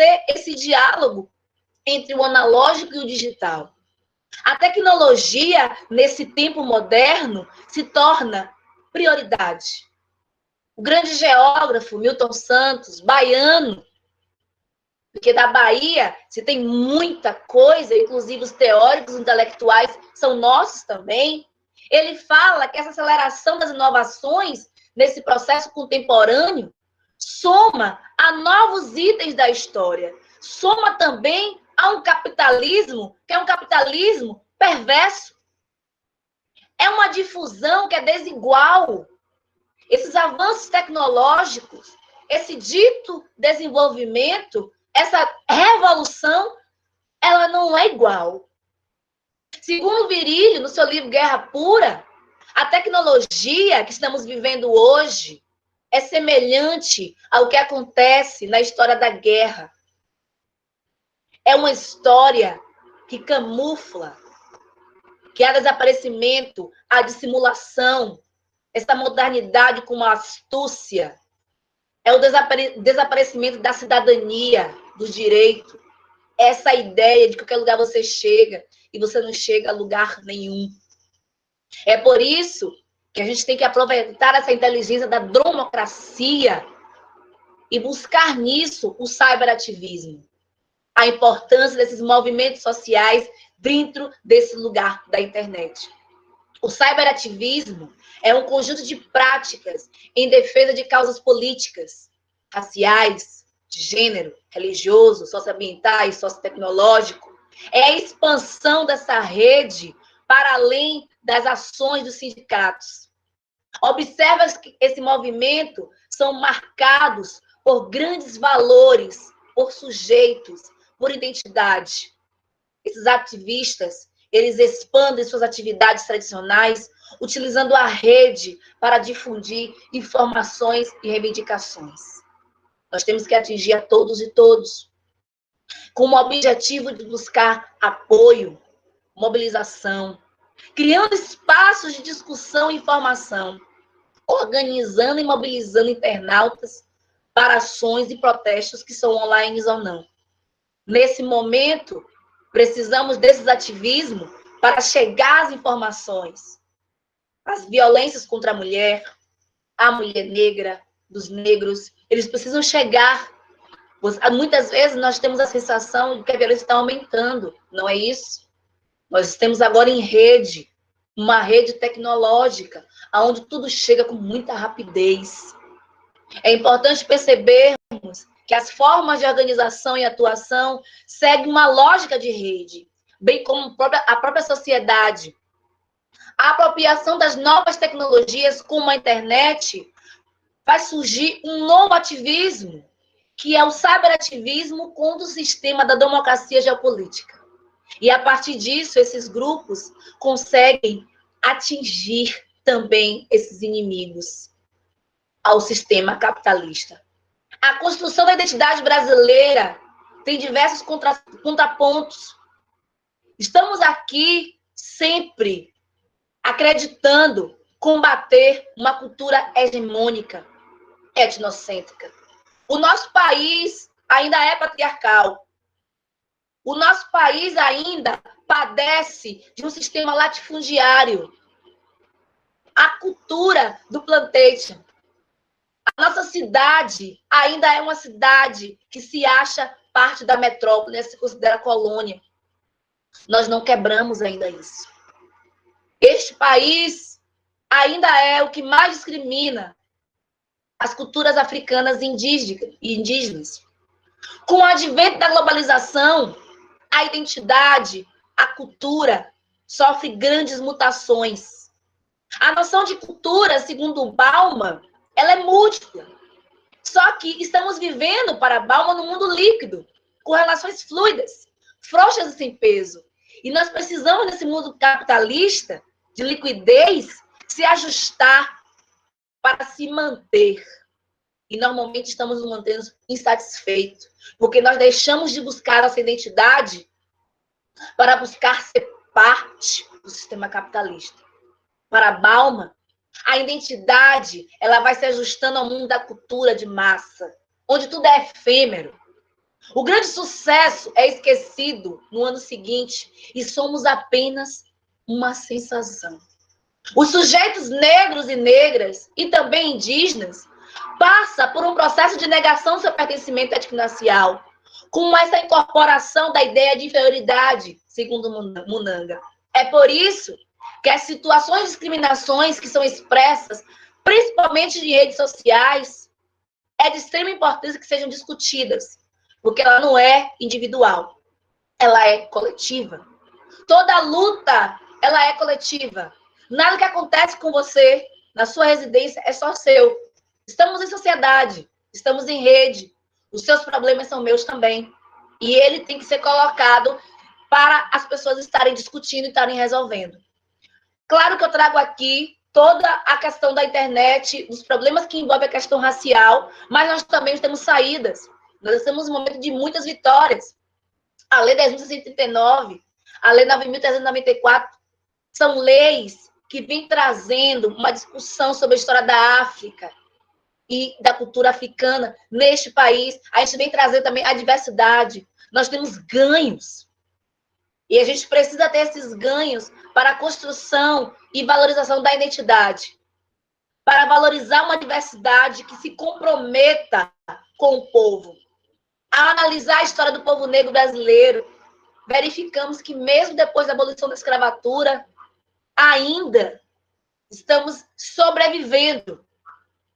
ser esse diálogo entre o analógico e o digital. A tecnologia, nesse tempo moderno, se torna prioridade. O grande geógrafo Milton Santos, baiano, porque da Bahia se tem muita coisa, inclusive os teóricos intelectuais são nossos também. Ele fala que essa aceleração das inovações nesse processo contemporâneo soma a novos itens da história, soma também a um capitalismo que é um capitalismo perverso. É uma difusão que é desigual. Esses avanços tecnológicos, esse dito desenvolvimento, essa revolução, ela não é igual. Segundo Virilio, no seu livro Guerra Pura, a tecnologia que estamos vivendo hoje é semelhante ao que acontece na história da guerra. É uma história que camufla, que há desaparecimento, há dissimulação, essa modernidade com uma astúcia. É o desaparecimento da cidadania, do direito. Essa ideia de que qualquer lugar você chega e você não chega a lugar nenhum. É por isso que a gente tem que aproveitar essa inteligência da democracia e buscar nisso o cyberativismo. A importância desses movimentos sociais dentro desse lugar da internet. O cyberativismo é um conjunto de práticas em defesa de causas políticas, raciais, de gênero, religioso, socioambientais, sociotecnológico. É a expansão dessa rede para além das ações dos sindicatos. Observa que esse movimento são marcados por grandes valores, por sujeitos, por identidade. Esses ativistas, eles expandem suas atividades tradicionais, utilizando a rede para difundir informações e reivindicações. Nós temos que atingir a todos e todos, com o objetivo de buscar apoio, mobilização, criando espaços de discussão e informação, organizando e mobilizando internautas para ações e protestos que são online ou não. Nesse momento, precisamos desses ativismos para chegar às informações. As violências contra a mulher negra, dos negros, eles precisam chegar. Muitas vezes nós temos a sensação de que a violência está aumentando, não é isso? Nós estamos agora em rede, uma rede tecnológica, onde tudo chega com muita rapidez. É importante percebermos que as formas de organização e atuação seguem uma lógica de rede, bem como a própria sociedade. A apropriação das novas tecnologias, como a internet, vai surgir um novo ativismo, que é o cyberativismo contra o sistema da democracia geopolítica. E a partir disso, esses grupos conseguem atingir também esses inimigos ao sistema capitalista. A construção da identidade brasileira tem diversos contrapontos. Estamos aqui sempre acreditando combater uma cultura hegemônica, etnocêntrica. O nosso país ainda é patriarcal. O nosso país ainda padece de um sistema latifundiário. A cultura do plantation. A nossa cidade ainda é uma cidade que se acha parte da metrópole, se considera colônia. Nós não quebramos ainda isso. Este país ainda é o que mais discrimina as culturas africanas e indígenas. Com o advento da globalização, a identidade, a cultura sofre grandes mutações. A noção de cultura, segundo o Bauman, ela é múltipla. Só que estamos vivendo, para Bauman, num mundo líquido, com relações fluidas, frouxas e sem peso. E nós precisamos, nesse mundo capitalista, de liquidez, se ajustar para se manter. E normalmente estamos nos mantendo insatisfeitos, porque nós deixamos de buscar essa identidade para buscar ser parte do sistema capitalista. Para Bauman, a identidade ela vai se ajustando ao mundo da cultura de massa, onde tudo é efêmero. O grande sucesso é esquecido no ano seguinte e somos apenas uma sensação. Os sujeitos negros e negras, e também indígenas, passam por um processo de negação do seu pertencimento étnico-racial, com essa incorporação da ideia de inferioridade, segundo Munanga. É por isso que as situações de discriminações que são expressas, principalmente em redes sociais, é de extrema importância que sejam discutidas, porque ela não é individual, ela é coletiva. Toda luta, ela é coletiva. Nada que acontece com você na sua residência é só seu. Estamos em sociedade, estamos em rede. Os seus problemas são meus também. E ele tem que ser colocado para as pessoas estarem discutindo e estarem resolvendo. Claro que eu trago aqui toda a questão da internet, os problemas que envolvem a questão racial, mas nós também temos saídas. Nós estamos em um momento de muitas vitórias. A Lei 10.639, a Lei 9.394, são leis que vêm trazendo uma discussão sobre a história da África e da cultura africana neste país. A gente vem trazendo também a diversidade. Nós temos ganhos. E a gente precisa ter esses ganhos para a construção e valorização da identidade. Para valorizar uma diversidade que se comprometa com o povo. Ao analisar a história do povo negro brasileiro, verificamos que mesmo depois da abolição da escravatura, ainda estamos sobrevivendo,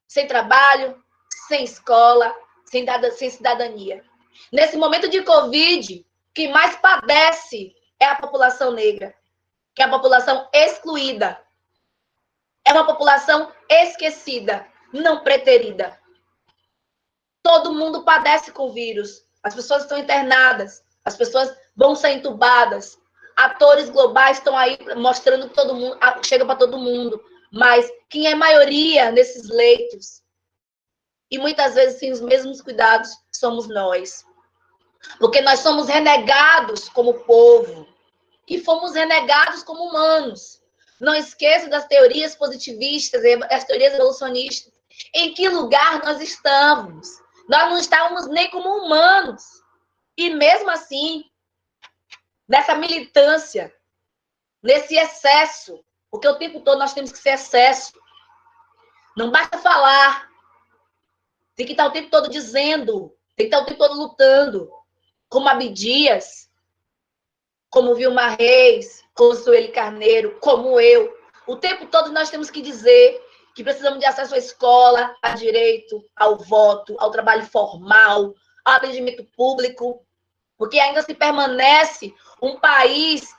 sem trabalho, sem escola, sem cidadania. Nesse momento de Covid, quem mais padece é a população negra, que é a população excluída. É uma população esquecida, não preterida. Todo mundo padece com o vírus. As pessoas estão internadas, as pessoas vão ser entubadas. Atores globais estão aí mostrando que todo mundo chega para todo mundo. Mas quem é maioria nesses leitos, e muitas vezes sem os mesmos cuidados, somos nós. Porque nós somos renegados como povo e fomos renegados como humanos. Não esqueça das teorias positivistas e das teorias evolucionistas. Em que lugar nós estamos? Nós não estávamos nem como humanos. E mesmo assim, nessa militância, nesse excesso, porque o tempo todo nós temos que ser excesso. Não basta falar. Tem que estar o tempo todo dizendo. Tem que estar o tempo todo lutando. Como Abdias, como Vilma Reis, como Sueli Carneiro, como eu. O tempo todo nós temos que dizer que precisamos de acesso à escola, a direito, ao voto, ao trabalho formal, ao atendimento público, porque ainda se permanece um país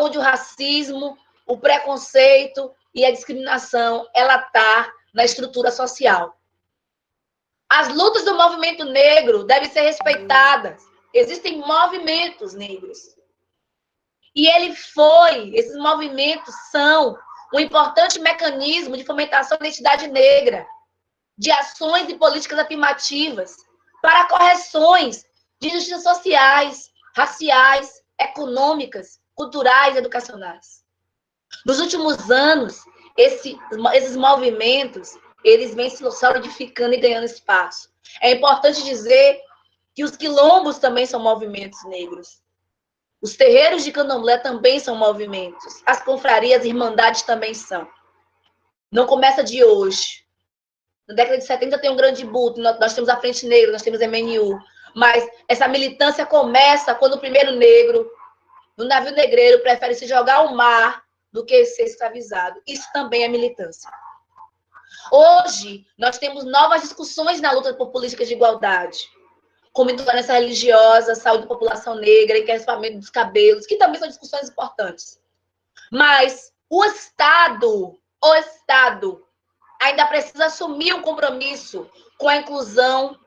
onde o racismo, o preconceito e a discriminação, ela está na estrutura social. As lutas do movimento negro devem ser respeitadas. Existem movimentos negros. E esses movimentos são um importante mecanismo de fomentação da identidade negra, de ações e políticas afirmativas para correções de injustiças sociais, raciais, econômicas, culturais e educacionais. Nos últimos anos, esses movimentos, eles vêm se solidificando e ganhando espaço. É importante dizer que os quilombos também são movimentos negros. Os terreiros de candomblé também são movimentos. As confrarias e irmandades também são. Não começa de hoje. Na década de 70 tem um grande bulto, nós temos a Frente Negra, nós temos a MNU. Mas essa militância começa quando o primeiro negro, no navio negreiro, prefere se jogar ao mar do que ser escravizado. Isso também é militância. Hoje, nós temos novas discussões na luta por políticas de igualdade, como intolerância religiosa, saúde da população negra, encarceramento dos cabelos, que também são discussões importantes. Mas o Estado ainda precisa assumir um compromisso com a inclusão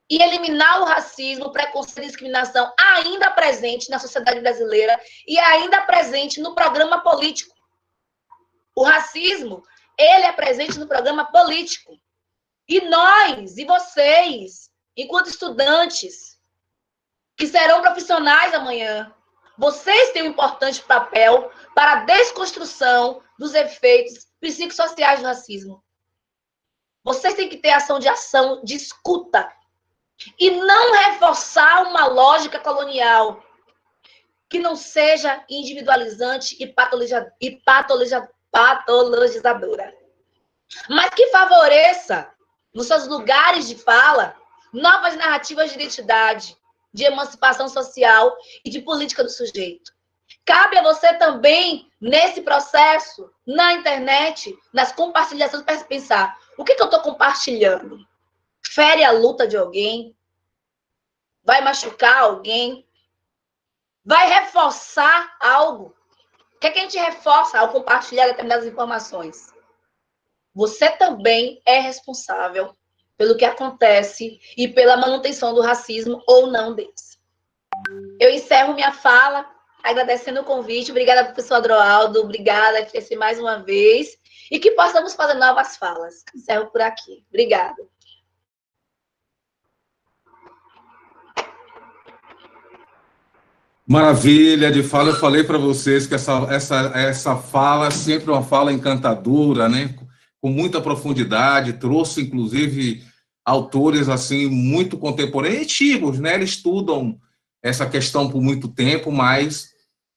e eliminar o racismo, o preconceito e a discriminação ainda presente na sociedade brasileira e ainda presente no programa político. O racismo, ele é presente no programa político. E nós, e vocês, enquanto estudantes, que serão profissionais amanhã, vocês têm um importante papel para a desconstrução dos efeitos psicossociais do racismo. Vocês têm que ter ação de escuta. E não reforçar uma lógica colonial que não seja individualizante e patologizadora, mas que favoreça, nos seus lugares de fala, novas narrativas de identidade, de emancipação social e de política do sujeito. Cabe a você também, nesse processo, na internet, nas compartilhações, para pensar, o que eu estou compartilhando? Fere a luta de alguém? Vai machucar alguém? Vai reforçar algo? O que a gente reforça ao compartilhar determinadas informações? Você também é responsável pelo que acontece e pela manutenção do racismo ou não deles. Eu encerro minha fala agradecendo o convite. Obrigada, professor Adroaldo. Obrigada, FTC, mais uma vez. E que possamos fazer novas falas. Encerro por aqui. Obrigada. Maravilha de fala. Eu falei para vocês que essa fala é sempre uma fala encantadora, né? Com muita profundidade, trouxe, inclusive, autores assim muito contemporâneos, antigos, né? Eles estudam essa questão por muito tempo, mas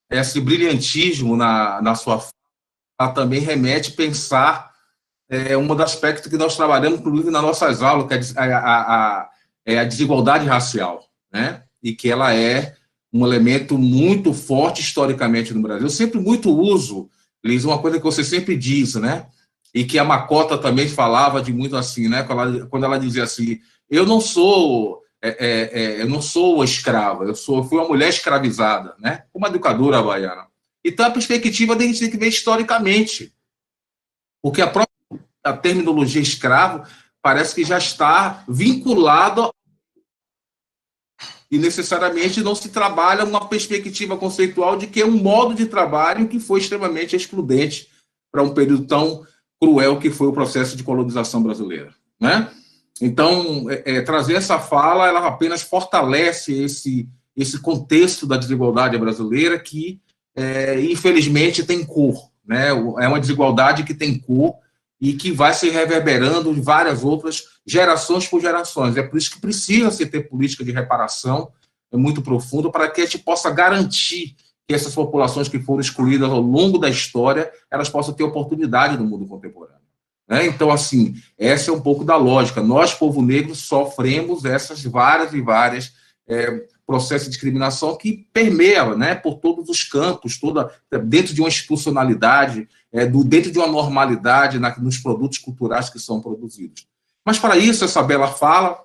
esse brilhantismo na sua fala também remete a pensar um dos aspectos que nós trabalhamos, inclusive, nas nossas aulas, que é a desigualdade racial, né? E que ela é um elemento muito forte historicamente no Brasil. Eu sempre muito uso, Liz, uma coisa que você sempre diz, né? E que a Macota também falava de muito assim, né? Quando ela dizia assim, eu não sou escrava, eu fui uma mulher escravizada, né? Uma educadora havaiana. Então, a perspectiva a gente tem que ver historicamente, porque a terminologia escravo parece que já está vinculada e necessariamente não se trabalha uma perspectiva conceitual de que é um modo de trabalho que foi extremamente excludente para um período tão cruel que foi o processo de colonização brasileira, né? Então, trazer essa fala, ela apenas fortalece esse contexto da desigualdade brasileira que, infelizmente, tem cor, né? É uma desigualdade que tem cor e que vai se reverberando em várias outras gerações por gerações. É por isso que precisa se ter política de reparação muito profunda para que a gente possa garantir que essas populações que foram excluídas ao longo da história, elas possam ter oportunidade no mundo contemporâneo. Né? Então, assim, essa é um pouco da lógica. Nós, povo negro, sofremos essas várias e várias processos de discriminação que permeiam, né, por todos os campos, dentro de uma institucionalidade, dentro de uma normalidade nos produtos culturais que são produzidos. Mas, para isso, essa bela fala,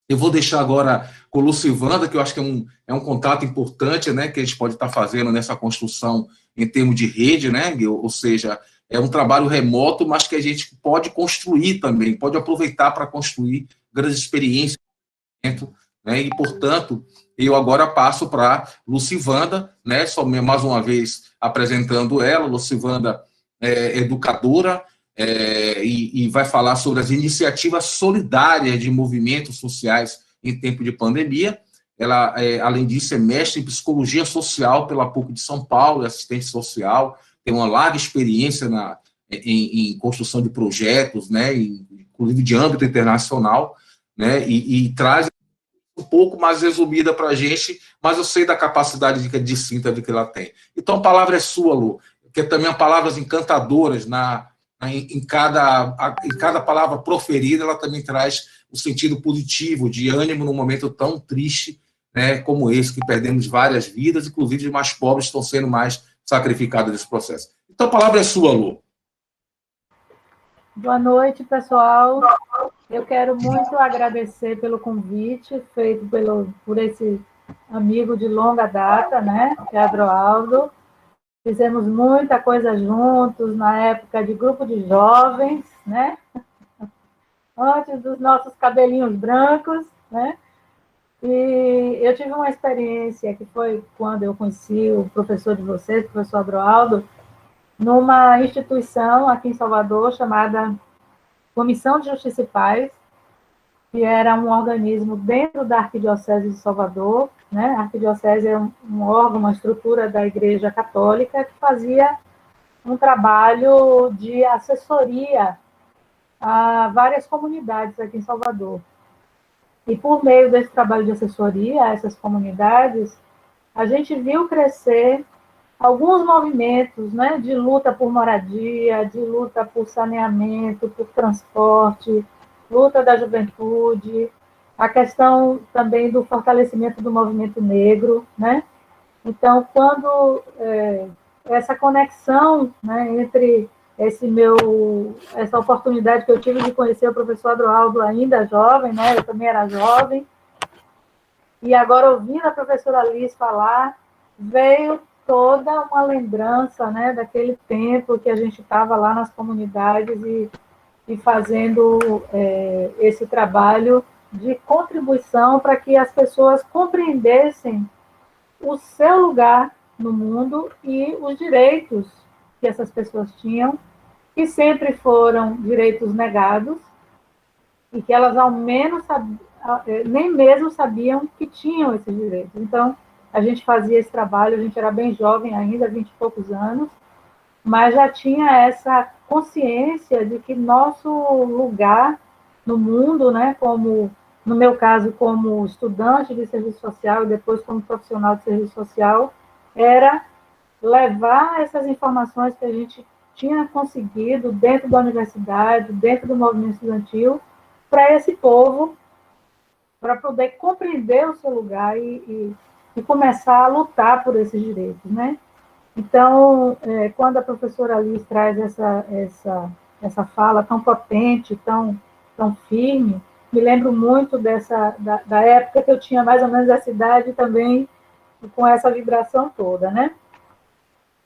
eu vou deixar agora com o Lucivanda, que eu acho que é um contato importante, né, que a gente pode estar fazendo nessa construção em termos de rede, né, ou seja, é um trabalho remoto, mas que a gente pode construir também, pode aproveitar para construir grandes experiências, né, e, portanto, eu agora passo para Lucivanda, né, só mais uma vez apresentando ela. Lucivanda é educadora, e vai falar sobre as iniciativas solidárias de movimentos sociais em tempo de pandemia. Ela, além disso, é mestre em psicologia social pela PUC de São Paulo, é assistente social, tem uma larga experiência em construção de projetos, né, inclusive de âmbito internacional, né, e traz um pouco mais resumida para a gente, mas eu sei da capacidade de síntese que ela tem. Então, a palavra é sua, Lu, que também palavras encantadoras em cada palavra proferida, ela também traz o sentido positivo, de ânimo num momento tão triste, né, como esse, que perdemos várias vidas, inclusive os mais pobres estão sendo mais sacrificados nesse processo. Então, a palavra é sua, Lu. Boa noite, pessoal. Eu quero muito agradecer pelo convite feito por esse amigo de longa data, né, que é Adroaldo. Fizemos muita coisa juntos na época de grupo de jovens, né? Antes dos nossos cabelinhos brancos, né? E eu tive uma experiência que foi quando eu conheci o professor de vocês, o professor Adroaldo, numa instituição aqui em Salvador chamada Comissão de Justiça e Paz, que era um organismo dentro da Arquidiocese de Salvador, né? A Arquidiocese é um órgão, uma estrutura da Igreja Católica que fazia um trabalho de assessoria a várias comunidades aqui em Salvador. E por meio desse trabalho de assessoria a essas comunidades, a gente viu crescer alguns movimentos, né, de luta por moradia, de luta por saneamento, por transporte, luta da juventude, a questão também do fortalecimento do movimento negro, né? Então, quando essa conexão, né, entre essa oportunidade que eu tive de conhecer o professor Adroaldo ainda jovem, né, eu também era jovem, e agora ouvindo a professora Liz falar, veio toda uma lembrança, né, daquele tempo que a gente estava lá nas comunidades e fazendo esse trabalho de contribuição para que as pessoas compreendessem o seu lugar no mundo e os direitos que essas pessoas tinham, que sempre foram direitos negados, e que elas ao menos nem mesmo sabiam que tinham esses direitos. Então, a gente fazia esse trabalho, a gente era bem jovem ainda, 20 e poucos anos, mas já tinha essa consciência de que nosso lugar no mundo, né, como, no meu caso, como estudante de serviço social e depois como profissional de serviço social, era levar essas informações que a gente tinha conseguido dentro da universidade, dentro do movimento estudantil, para esse povo, para poder compreender o seu lugar e começar a lutar por esses direitos, né? Então, quando a professora Liz traz essa fala tão potente, tão firme, me lembro muito da época que eu tinha mais ou menos essa idade também, com essa vibração toda, né?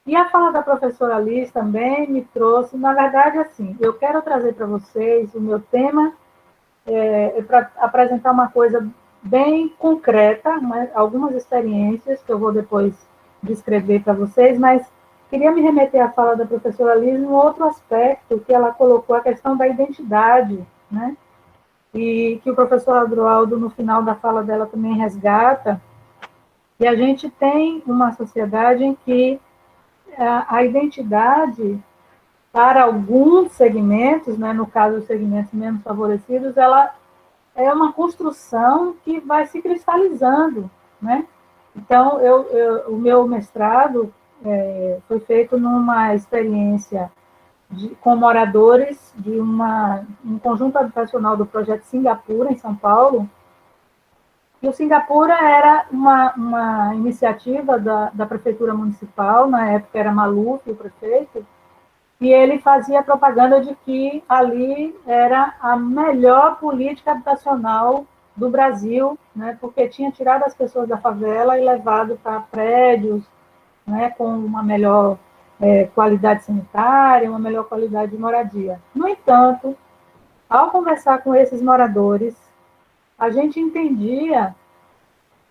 E a fala da professora Liz também me trouxe, na verdade, assim, eu quero trazer para vocês o meu tema para apresentar uma coisa bem concreta, né, algumas experiências que eu vou depois descrever para vocês, mas queria me remeter à fala da professora Liz em um outro aspecto que ela colocou, a questão da identidade, né? E que o professor Adroaldo, no final da fala dela, também resgata, que a gente tem uma sociedade em que a identidade, para alguns segmentos, né, no caso os segmentos menos favorecidos, ela é uma construção que vai se cristalizando, né? Então, o meu mestrado foi feito numa experiência com moradores de um conjunto habitacional do projeto Singapura, em São Paulo. E o Singapura era uma iniciativa da Prefeitura Municipal, na época era Maluf, o prefeito, e ele fazia propaganda de que ali era a melhor política habitacional do Brasil, né, porque tinha tirado as pessoas da favela e levado para prédios, né, com uma melhor qualidade sanitária, uma melhor qualidade de moradia. No entanto, ao conversar com esses moradores, a gente entendia,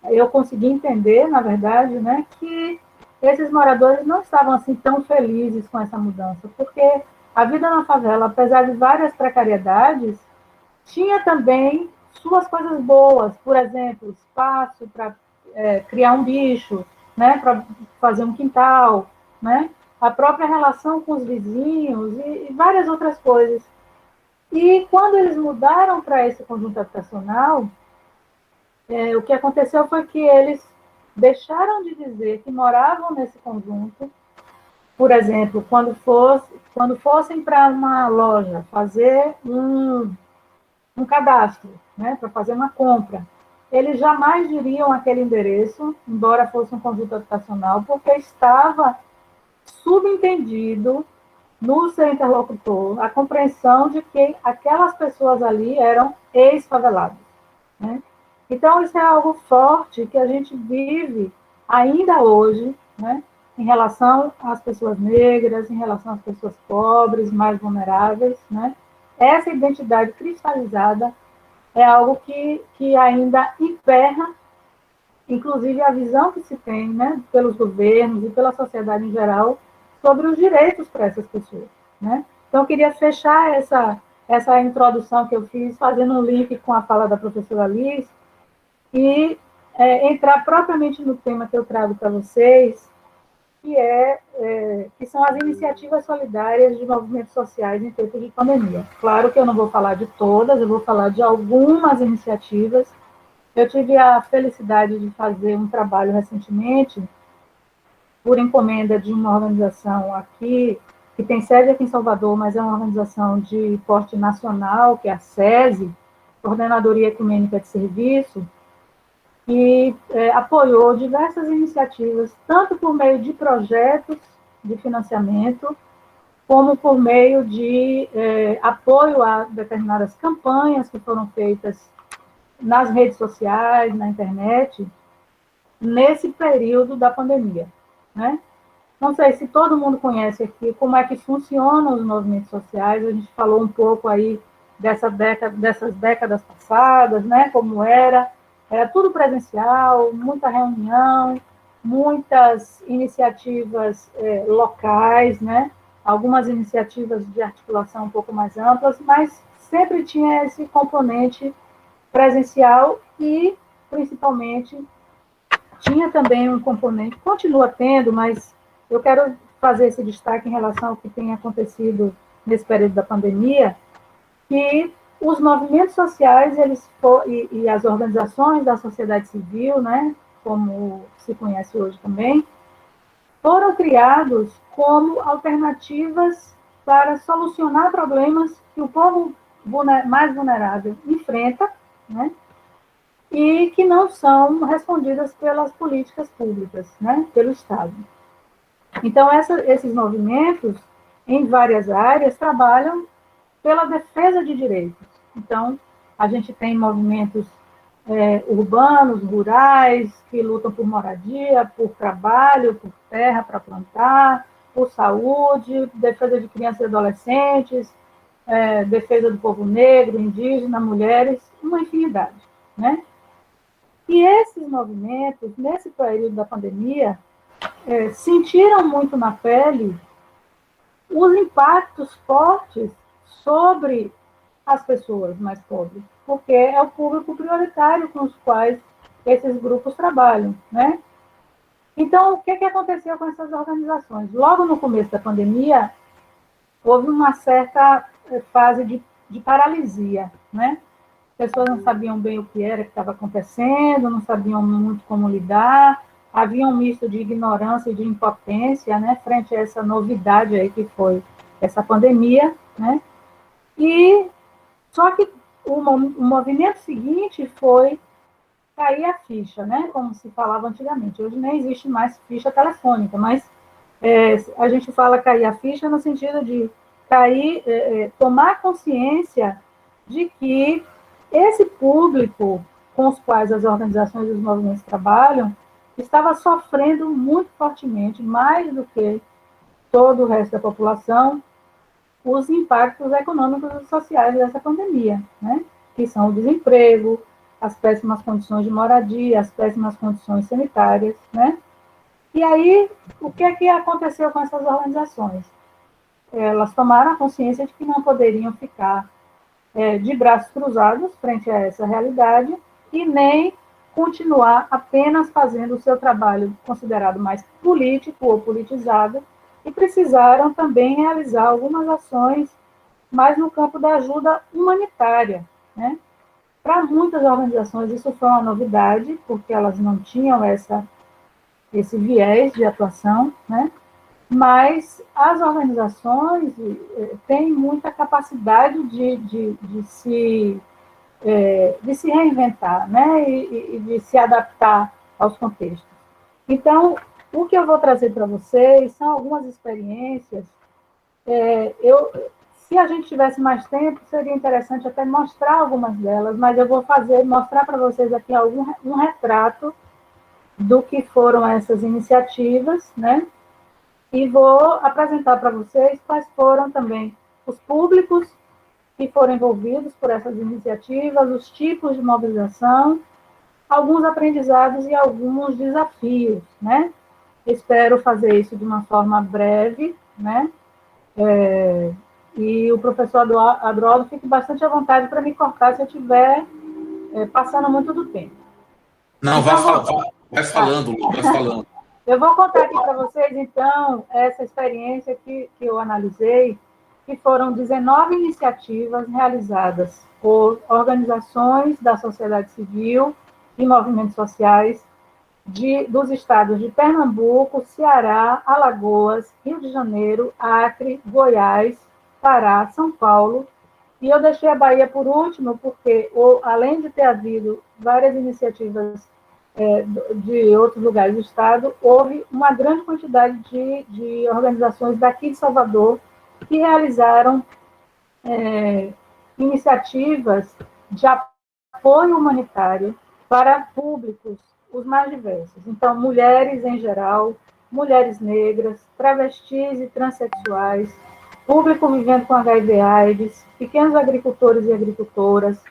eu consegui entender, na verdade, né, que esses moradores não estavam assim tão felizes com essa mudança, porque a vida na favela, apesar de várias precariedades, tinha também suas coisas boas, por exemplo, espaço para criar um bicho, né, para fazer um quintal, né, a própria relação com os vizinhos e várias outras coisas. E quando eles mudaram para esse conjunto habitacional, o que aconteceu foi que eles deixaram de dizer que moravam nesse conjunto. Por exemplo, quando fossem para uma loja fazer um cadastro, né, para fazer uma compra, eles jamais diriam aquele endereço, embora fosse um conjunto habitacional, porque estava subentendido no seu interlocutor a compreensão de que aquelas pessoas ali eram ex-favelados, né? Então, isso é algo forte que a gente vive ainda hoje, né, em relação às pessoas negras, em relação às pessoas pobres, mais vulneráveis, né? Essa identidade cristalizada é algo que ainda emperra, inclusive, a visão que se tem, né, pelos governos e pela sociedade em geral sobre os direitos para essas pessoas, né? Então, eu queria fechar essa introdução que eu fiz, fazendo um link com a fala da professora Liz, e entrar propriamente no tema que eu trago para vocês, que são as iniciativas solidárias de movimentos sociais em tempos de pandemia. Claro que eu não vou falar de todas, eu vou falar de algumas iniciativas Eu tive a felicidade de fazer um trabalho recentemente, por encomenda de uma organização aqui, que tem sede aqui em Salvador, mas é uma organização de porte nacional, que é a SESI, Coordenadoria Ecumênica de Serviço, que apoiou diversas iniciativas, tanto por meio de projetos de financiamento, como por meio de apoio a determinadas campanhas que foram feitas nas redes sociais, na internet, nesse período da pandemia, né? Não sei se todo mundo conhece aqui como é que funcionam os movimentos sociais. A gente falou um pouco aí dessas décadas passadas, né? Como era tudo presencial, muita reunião, muitas iniciativas locais, né? Algumas iniciativas de articulação um pouco mais amplas, mas sempre tinha esse componente presencial e, principalmente, tinha também um componente, continua tendo, mas eu quero fazer esse destaque em relação ao que tem acontecido nesse período da pandemia, que os movimentos sociais e as organizações da sociedade civil, né, como se conhece hoje também, foram criados como alternativas para solucionar problemas que o povo mais vulnerável enfrenta, né, e que não são respondidas pelas políticas públicas, né, pelo Estado. Então, esses movimentos, em várias áreas, trabalham pela defesa de direitos. Então, a gente tem movimentos urbanos, rurais, que lutam por moradia, por trabalho, por terra para plantar, por saúde, defesa de crianças e adolescentes, defesa do povo negro, indígena, mulheres, uma infinidade, né? E esses movimentos, nesse período da pandemia, sentiram muito na pele os impactos fortes sobre as pessoas mais pobres, porque é o público prioritário com os quais esses grupos trabalham, né? Então, o que aconteceu com essas organizações? Logo no começo da pandemia, houve uma certa fase de paralisia, né? As pessoas não sabiam bem o que era que estava acontecendo, não sabiam muito como lidar, havia um misto de ignorância e de impotência, né, frente a essa novidade aí que foi essa pandemia, né? E só que o movimento seguinte foi cair a ficha, né, como se falava antigamente. Hoje nem existe mais ficha telefônica, mas a gente fala cair a ficha no sentido de cair, tomar consciência de que esse público com os quais as organizações e os movimentos trabalham estava sofrendo muito fortemente, mais do que todo o resto da população, os impactos econômicos e sociais dessa pandemia, né? Que são o desemprego, as péssimas condições de moradia, as péssimas condições sanitárias, né? E aí, o que aconteceu com essas organizações? Elas tomaram a consciência de que não poderiam ficar de braços cruzados frente a essa realidade e nem continuar apenas fazendo o seu trabalho considerado mais político ou politizado, e precisaram também realizar algumas ações mais no campo da ajuda humanitária, né? Para muitas organizações isso foi uma novidade, porque elas não tinham esse viés de atuação, né? Mas as organizações têm muita capacidade de se reinventar, né? E de se adaptar aos contextos. Então, o que eu vou trazer para vocês são algumas experiências. Se a gente tivesse mais tempo, seria interessante até mostrar algumas delas, mas eu vou mostrar para vocês aqui um retrato do que foram essas iniciativas, né? E vou apresentar para vocês quais foram também os públicos que foram envolvidos por essas iniciativas, os tipos de mobilização, alguns aprendizados e alguns desafios, né? Espero fazer isso de uma forma breve, né? E o professor Adroaldo fique bastante à vontade para me cortar se eu estiver passando muito do tempo. Não, então, vai falando, Lu, vai falando. Eu vou contar aqui para vocês, então, essa experiência que eu analisei, que foram 19 iniciativas realizadas por organizações da sociedade civil e movimentos sociais dos estados de Pernambuco, Ceará, Alagoas, Rio de Janeiro, Acre, Goiás, Pará, São Paulo. E eu deixei a Bahia por último, porque, além de ter havido várias iniciativas de outros lugares do estado, houve uma grande quantidade de organizações daqui de Salvador que realizaram iniciativas de apoio humanitário para públicos os mais diversos. Então, mulheres em geral, mulheres negras, travestis e transexuais, público vivendo com HIV/AIDS, pequenos agricultores e agricultoras,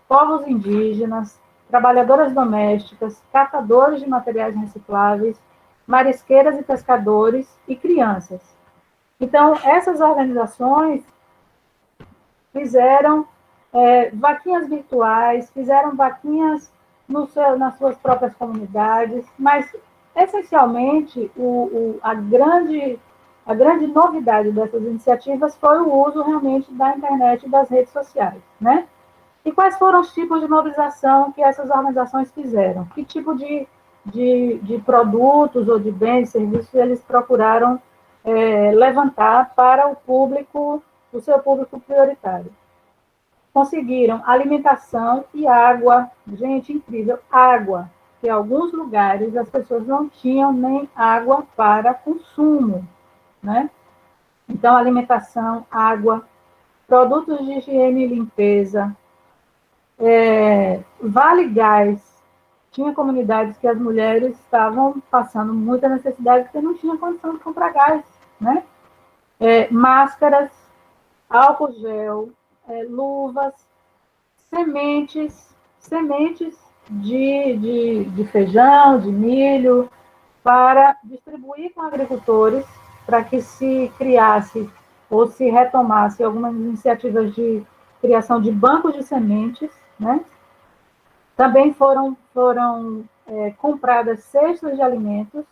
povos indígenas, trabalhadoras domésticas, catadores de materiais recicláveis, marisqueiras e pescadores e crianças. Então, essas organizações fizeram vaquinhas virtuais, fizeram vaquinhas nas suas próprias comunidades, mas, essencialmente, a grande novidade dessas iniciativas foi o uso realmente da internet e das redes sociais, né? E quais foram os tipos de mobilização que essas organizações fizeram? Que tipo de produtos ou de bens, serviços eles procuraram levantar para o seu público prioritário? Conseguiram alimentação e água. Gente, incrível, água, que em alguns lugares as pessoas não tinham nem água para consumo, né? Então, alimentação, água, produtos de higiene e limpeza, Vale Gás. Tinha comunidades que as mulheres estavam passando muita necessidade porque não tinham condição de comprar gás, né? Máscaras, álcool gel, luvas, sementes de feijão, de milho, para distribuir com agricultores, para que se criasse ou se retomasse algumas iniciativas de criação de bancos de sementes, né? Também foram compradas cestas de alimentos,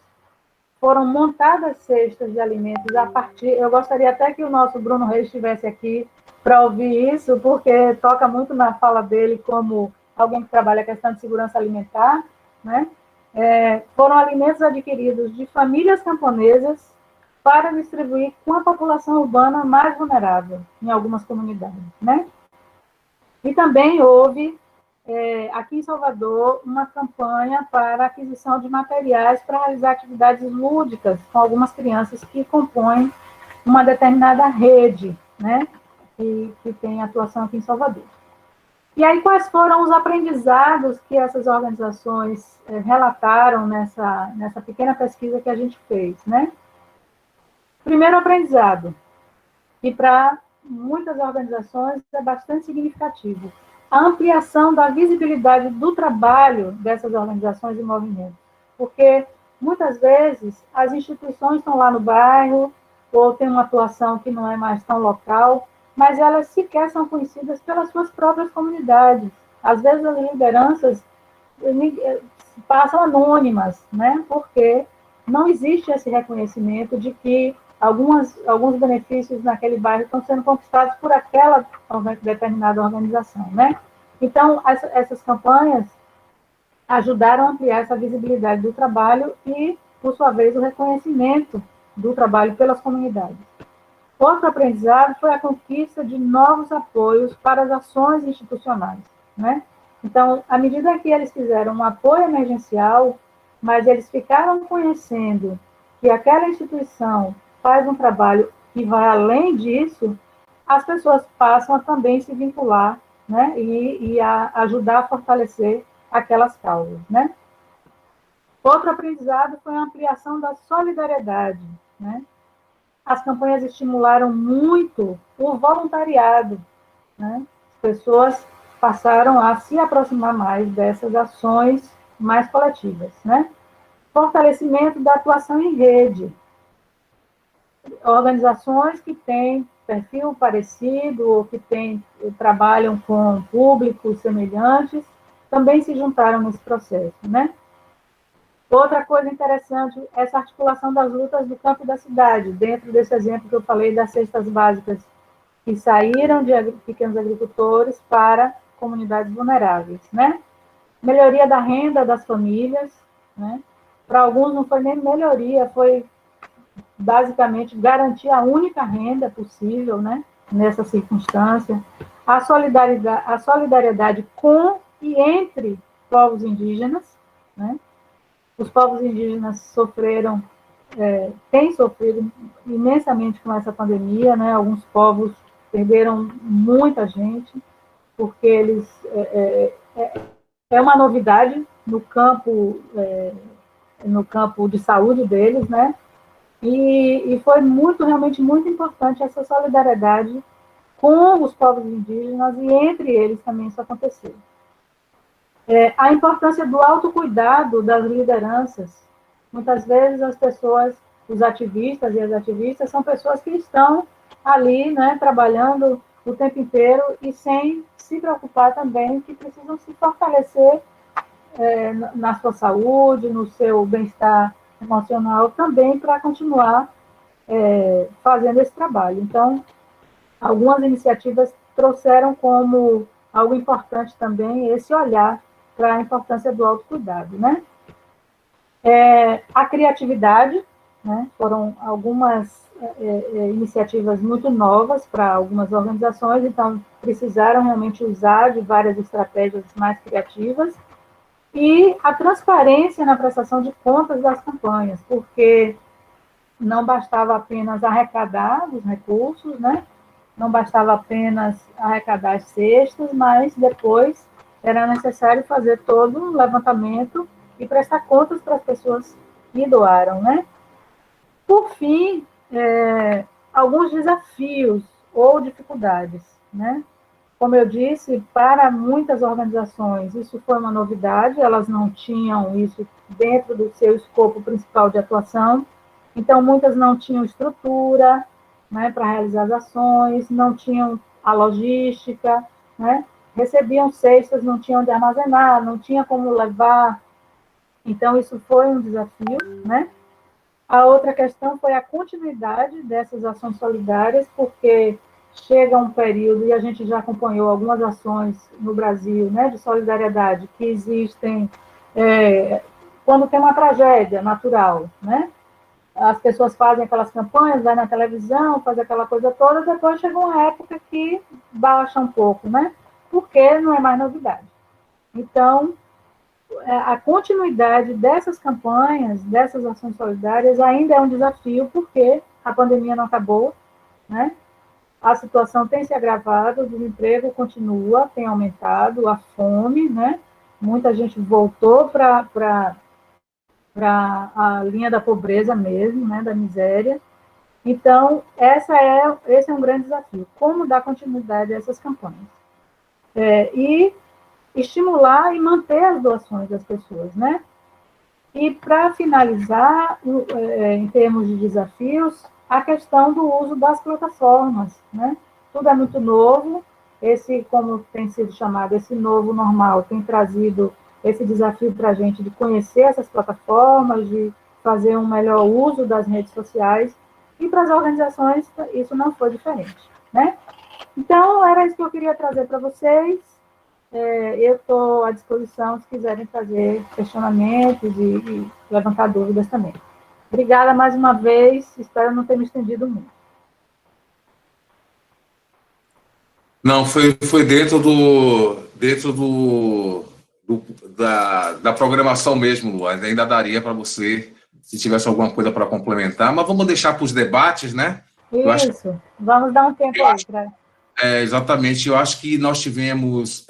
foram montadas cestas de alimentos a partir... Eu gostaria até que o nosso Bruno Reis estivesse aqui para ouvir isso, porque toca muito na fala dele como alguém que trabalha a questão de segurança alimentar, né? Foram alimentos adquiridos de famílias camponesas para distribuir com a população urbana mais vulnerável em algumas comunidades, né? E também houve, aqui em Salvador, uma campanha para aquisição de materiais para realizar atividades lúdicas com algumas crianças que compõem uma determinada rede, né? Que tem atuação aqui em Salvador. E aí, quais foram os aprendizados que essas organizações relataram nessa pequena pesquisa que a gente fez, né? Primeiro aprendizado, que para muitas organizações é bastante significativo, a ampliação da visibilidade do trabalho dessas organizações e movimentos. Porque, muitas vezes, as instituições estão lá no bairro, ou tem uma atuação que não é mais tão local, mas elas sequer são conhecidas pelas suas próprias comunidades. Às vezes, as lideranças passam anônimas, né? Porque não existe esse reconhecimento de que alguns benefícios naquele bairro estão sendo conquistados por aquela determinada organização, né? Então, essas campanhas ajudaram a ampliar essa visibilidade do trabalho e, por sua vez, o reconhecimento do trabalho pelas comunidades. Outro aprendizado foi a conquista de novos apoios para as ações institucionais, né? Então, à medida que eles fizeram um apoio emergencial, mas eles ficaram conhecendo que aquela instituição faz um trabalho que vai além disso, as pessoas passam a também se vincular, né? E a ajudar a fortalecer aquelas causas, né? Outro aprendizado foi a ampliação da solidariedade, né? As campanhas estimularam muito o voluntariado, né? As pessoas passaram a se aproximar mais dessas ações mais coletivas, né? Fortalecimento da atuação em rede. Organizações que têm perfil parecido ou que trabalham com públicos semelhantes também se juntaram nesse processo, né? Outra coisa interessante, essa articulação das lutas do campo e da cidade, dentro desse exemplo que eu falei das cestas básicas que saíram de pequenos agricultores para comunidades vulneráveis, né? melhoria da renda das famílias, né? Para alguns não foi nem melhoria, foi basicamente garantir a única renda possível, né? Nessa circunstância. A solidariedade com e entre povos indígenas, né? Os povos indígenas sofreram, têm sofrido imensamente com essa pandemia, né? Alguns povos perderam muita gente, porque eles é uma novidade no campo de saúde deles, né? E foi realmente muito importante essa solidariedade com os povos indígenas e entre eles também isso aconteceu. A importância do autocuidado das lideranças. Muitas vezes as pessoas, os ativistas e as ativistas, são pessoas que estão ali, né, trabalhando o tempo inteiro e sem se preocupar também que precisam se fortalecer na sua saúde, no seu bem-estar emocional também para continuar fazendo esse trabalho. Então, algumas iniciativas trouxeram como algo importante também esse olhar para a importância do autocuidado, né? A criatividade, né? Foram algumas iniciativas muito novas para algumas organizações, então precisaram realmente usar de várias estratégias mais criativas, e a transparência na prestação de contas das campanhas, porque não bastava apenas arrecadar os recursos, né? Não bastava apenas arrecadar as cestas, mas depois era necessário fazer todo um levantamento e prestar contas para as pessoas que doaram, né? Por fim, alguns desafios ou dificuldades, né? Como eu disse, para muitas organizações isso foi uma novidade, elas não tinham isso dentro do seu escopo principal de atuação, então muitas não tinham estrutura, né, para realizar as ações, não tinham a logística, né, recebiam cestas, não tinham onde armazenar, não tinha como levar, então isso foi um desafio, né? A outra questão foi a continuidade dessas ações solidárias, porque chega um período, e a gente já acompanhou algumas ações no Brasil, né, de solidariedade, que existem quando tem uma tragédia natural, né? As pessoas fazem aquelas campanhas, vai na televisão, faz aquela coisa toda, depois chega uma época que baixa um pouco, né? Porque não é mais novidade. Então, a continuidade dessas campanhas, dessas ações solidárias, ainda é um desafio, porque a pandemia não acabou, né? A situação tem se agravado, o desemprego continua, tem aumentado, a fome, né? Muita gente voltou para a linha da pobreza mesmo, né? Da miséria. Então, esse é um grande desafio. Como dar continuidade a essas campanhas? E estimular e manter as doações das pessoas, né? E, para finalizar, em termos de desafios, a questão do uso das plataformas, né? Tudo é muito novo, como tem sido chamado, esse novo normal tem trazido esse desafio para a gente de conhecer essas plataformas, de fazer um melhor uso das redes sociais, e para as organizações isso não foi diferente, né? Então, era isso que eu queria trazer para vocês. Eu estou à disposição se quiserem fazer questionamentos e levantar dúvidas também. Obrigada mais uma vez, espero não ter me estendido muito. Não, foi dentro da programação mesmo, Luan. Ainda daria para você, se tivesse alguma coisa para complementar, mas vamos deixar para os debates, né? Isso, vamos dar um tempo aí para... Exatamente, eu acho que nós tivemos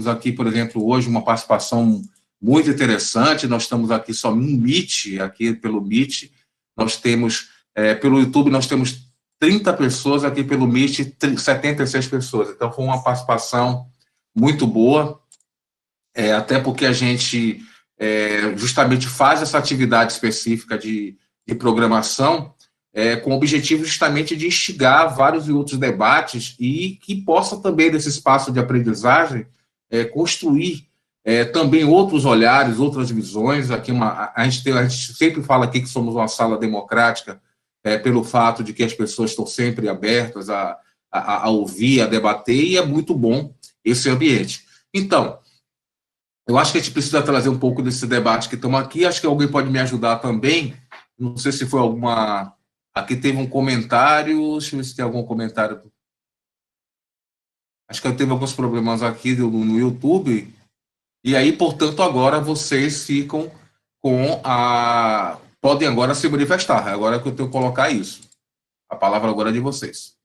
aqui, por exemplo, hoje uma participação muito interessante. Nós estamos aqui só no Meet, aqui pelo Meet, nós temos, pelo YouTube nós temos 30 pessoas, aqui pelo Meet 76 pessoas, então foi uma participação muito boa, até porque a gente justamente faz essa atividade específica de programação, com o objetivo justamente de instigar vários e outros debates e que possa também, nesse espaço de aprendizagem, construir também outros olhares, outras visões. Aqui a gente sempre fala aqui que somos uma sala democrática, pelo fato de que as pessoas estão sempre abertas a ouvir, a debater, e é muito bom esse ambiente. Então, Eu acho que a gente precisa trazer um pouco desse debate que estamos aqui. Acho que alguém pode me ajudar também. Não sei se foi alguma... Aqui teve um comentário. Deixa eu ver se tem algum comentário. Acho que eu teve alguns problemas aqui no YouTube. E aí, portanto, agora vocês ficam com a... Podem agora se manifestar. Agora que eu tenho que colocar isso. A palavra agora é de vocês.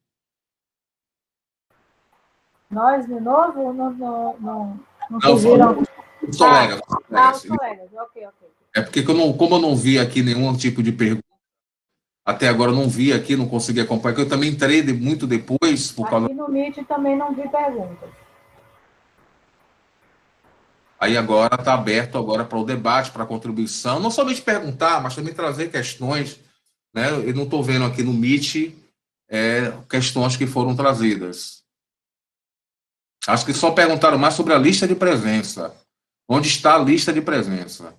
Nós, de novo, não Não, surgiram... os colegas. Os colegas, ok. É porque como eu não vi aqui nenhum tipo de pergunta, até agora eu não vi aqui, não consegui acompanhar, porque eu também entrei muito depois, por causa... Aqui no Meet também não vi perguntas. Aí agora está aberto agora para o debate, para a contribuição, não somente perguntar, mas também trazer questões, né? Eu não estou vendo aqui no Meet questões que foram trazidas. Acho que só perguntaram mais sobre a lista de presença. Onde está a lista de presença?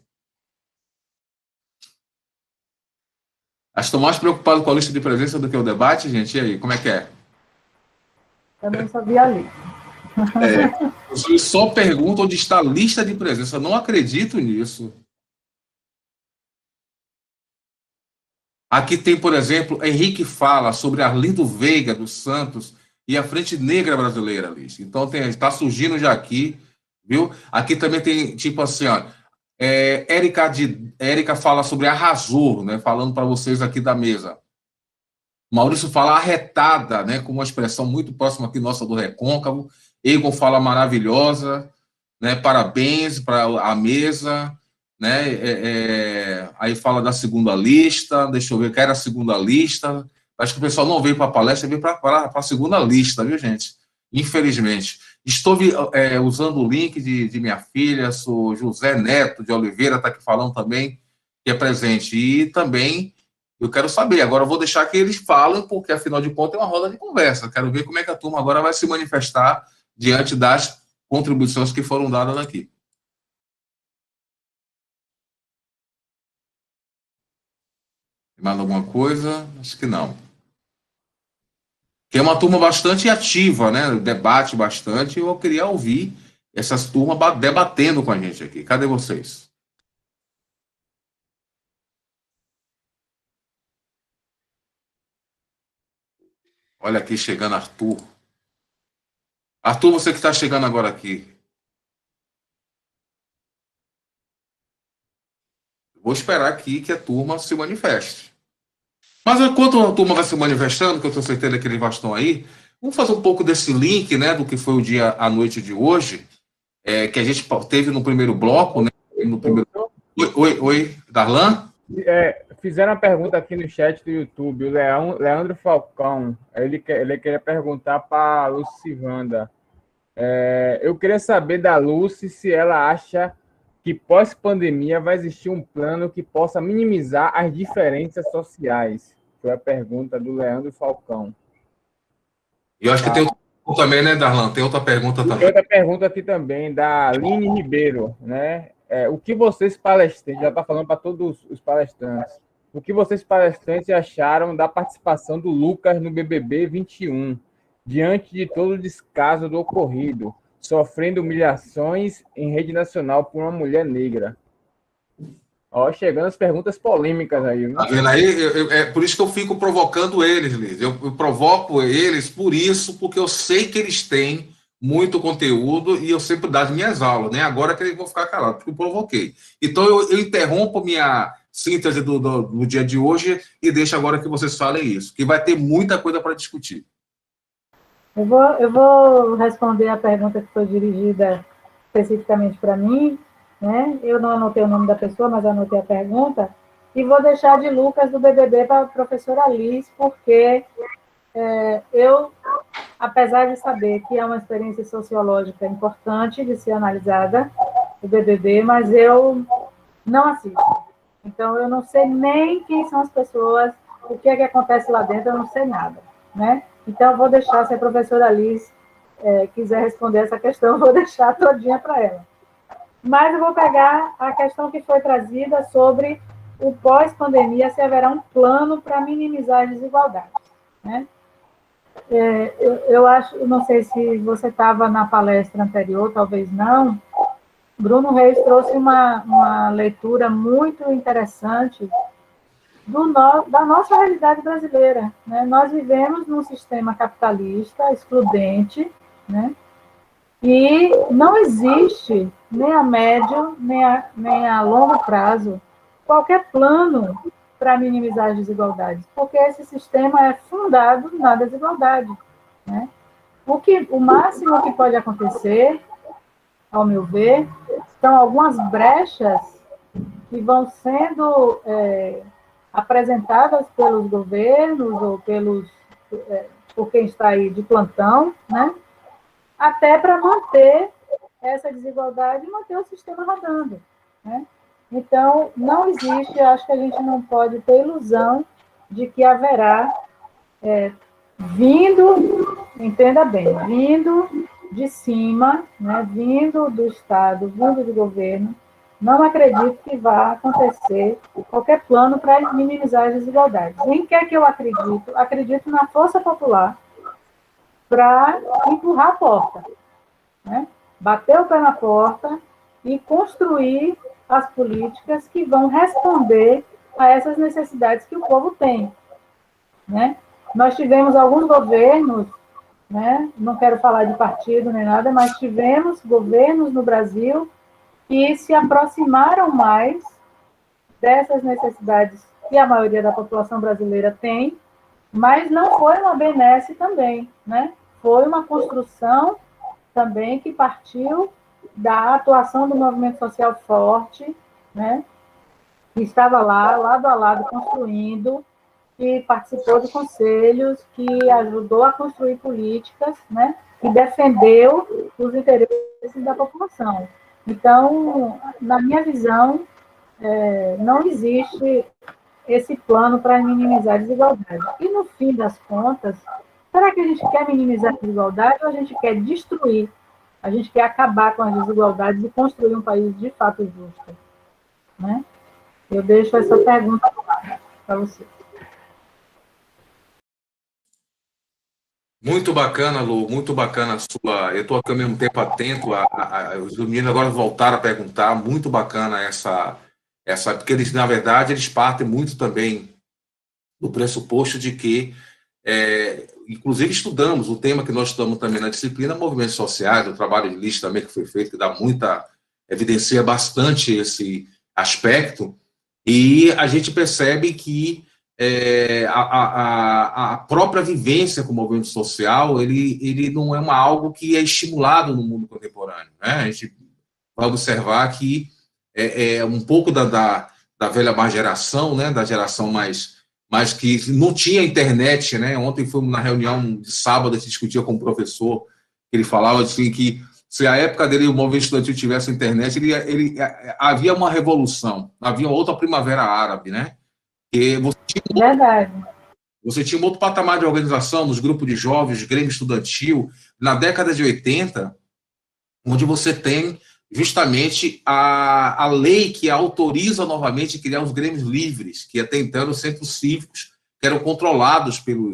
Acho que estou mais preocupado com a lista de presença do que o debate, gente. E aí, como é que é? Também só vi ali. Eu só pergunto onde está a lista de presença. Eu não acredito nisso. Aqui tem, por exemplo, Henrique fala sobre Arlindo Veiga dos Santos e a Frente Negra Brasileira, Liz. Então está surgindo já aqui, viu? Aqui também tem, tipo assim, ó, Érica fala sobre arrasou, né? Falando para vocês aqui da mesa. Maurício fala arretada, né? Com uma expressão muito próxima aqui nossa do recôncavo. Egon fala maravilhosa, né? Parabéns para a mesa, né? Aí fala da segunda lista, deixa eu ver, quero a segunda lista. Acho que o pessoal não veio para a palestra, veio para a segunda lista, viu, gente? Infelizmente. Estou usando o link de minha filha, sou José Neto de Oliveira, está aqui falando também, que é presente. E também eu quero saber, agora eu vou deixar que eles falem, porque afinal de contas é uma roda de conversa. Quero ver como é que a turma agora vai se manifestar diante das contribuições que foram dadas aqui. Mais alguma coisa? Acho que não. Que é uma turma bastante ativa, né? Debate bastante. Eu queria ouvir essas turmas debatendo com a gente aqui. Cadê vocês? Olha aqui chegando Arthur. Arthur, você que está chegando agora aqui. Vou esperar aqui que a turma se manifeste. Mas enquanto a turma vai se manifestando, que eu tenho certeza que eles estão aí, vamos fazer um pouco desse link, né, do que foi o dia, a noite de hoje, que a gente teve no primeiro bloco, né? No primeiro... Oi, Darlan? Fizeram uma pergunta aqui no chat do YouTube, o Leandro Falcão, ele queria perguntar para a Lucivanda. Eu queria saber da Lucy se ela acha que pós-pandemia vai existir um plano que possa minimizar as diferenças sociais. Foi a pergunta do Leandro Falcão. E eu acho que tem outra pergunta também, né, Darlan? Tem outra pergunta também. Tem outra pergunta aqui também, da Aline Ribeiro, né? O que vocês palestrantes, já está falando para todos os palestrantes, o que vocês palestrantes acharam da participação do Lucas no BBB 21, diante de todo o descaso do ocorrido, sofrendo humilhações em rede nacional por uma mulher negra? Ó, chegando as perguntas polêmicas aí. Né? Tá vendo aí? É por isso que eu fico provocando eles, Liz. Eu provoco eles por isso, porque eu sei que eles têm muito conteúdo e eu sempre dou as minhas aulas, né? Agora que eles vão ficar calados, porque eu provoquei. Então eu interrompo minha síntese do dia de hoje e deixo agora que vocês falem isso, que vai ter muita coisa para discutir. Eu vou responder a pergunta que foi dirigida especificamente para mim, né? Eu não anotei o nome da pessoa, mas anotei a pergunta, e vou deixar de Lucas do BBB para a professora Liz, porque eu, apesar de saber que é uma experiência sociológica importante de ser analisada, o BBB, mas eu não assisto. Então, eu não sei nem quem são as pessoas, o que é que acontece lá dentro, eu não sei nada, né? Então, eu vou deixar, se a professora Liz quiser responder essa questão, eu vou deixar todinha para ela. Mas eu vou pegar a questão que foi trazida sobre o pós-pandemia, se haverá um plano para minimizar as desigualdades, né? Eu acho, não sei se você estava na palestra anterior, talvez não, Bruno Reis trouxe uma leitura muito interessante da nossa realidade brasileira, né? Nós vivemos num sistema capitalista excludente, né? E não existe, nem a médio, nem a longo prazo, qualquer plano para minimizar as desigualdades, porque esse sistema é fundado na desigualdade, né? O máximo que pode acontecer, ao meu ver, são algumas brechas que vão sendo apresentadas pelos governos ou por quem está aí de plantão, né? Até para manter essa desigualdade e manter o sistema rodando, né? Então, não existe, acho que a gente não pode ter ilusão de que haverá entenda bem, vindo de cima, né, vindo do Estado, vindo do governo, não acredito que vá acontecer qualquer plano para minimizar as desigualdades. Em que é que eu acredito? Acredito na força popular para empurrar a porta, né? Bater o pé na porta e construir as políticas que vão responder a essas necessidades que o povo tem, né? Nós tivemos alguns governos, né? Não quero falar de partido nem nada, mas tivemos governos no Brasil que se aproximaram mais dessas necessidades que a maioria da população brasileira tem, mas não foi uma benesse também, né? Foi uma construção também que partiu da atuação do movimento social forte, né? Que estava lá, lado a lado, construindo, que participou de conselhos, que ajudou a construir políticas, né? Que defendeu os interesses da população. Então, na minha visão, não existe esse plano para minimizar a desigualdade. E, no fim das contas, será que a gente quer minimizar a desigualdade ou a gente quer destruir? A gente quer acabar com as desigualdades e construir um país de fato justo, né? Eu deixo essa pergunta para você. Muito bacana, Lu, muito bacana a sua. Eu estou aqui ao mesmo tempo atento. Os meninos agora voltaram a perguntar. Muito bacana essa. Porque eles, na verdade, eles partem muito também do pressuposto de que, inclusive, estudamos o tema que nós estudamos também na disciplina, movimentos sociais, o trabalho de lista também que foi feito, que dá evidencia bastante esse aspecto, e a gente percebe que a própria vivência com o movimento social, ele não é algo que é estimulado no mundo contemporâneo, né? A gente vai observar que um pouco da velha geração, né? Da geração mais que não tinha internet, né? Ontem fomos na reunião de sábado, a gente discutia com o professor, ele falava assim que se a época dele o movimento estudantil tivesse internet, havia uma revolução, havia outra primavera árabe, né? Que você tinha um outro patamar de organização nos grupos de jovens, Grêmio Estudantil, na década de 80, onde você tem justamente a lei que autoriza novamente criar os grêmios livres, que até então eram centros cívicos, que eram controlados pela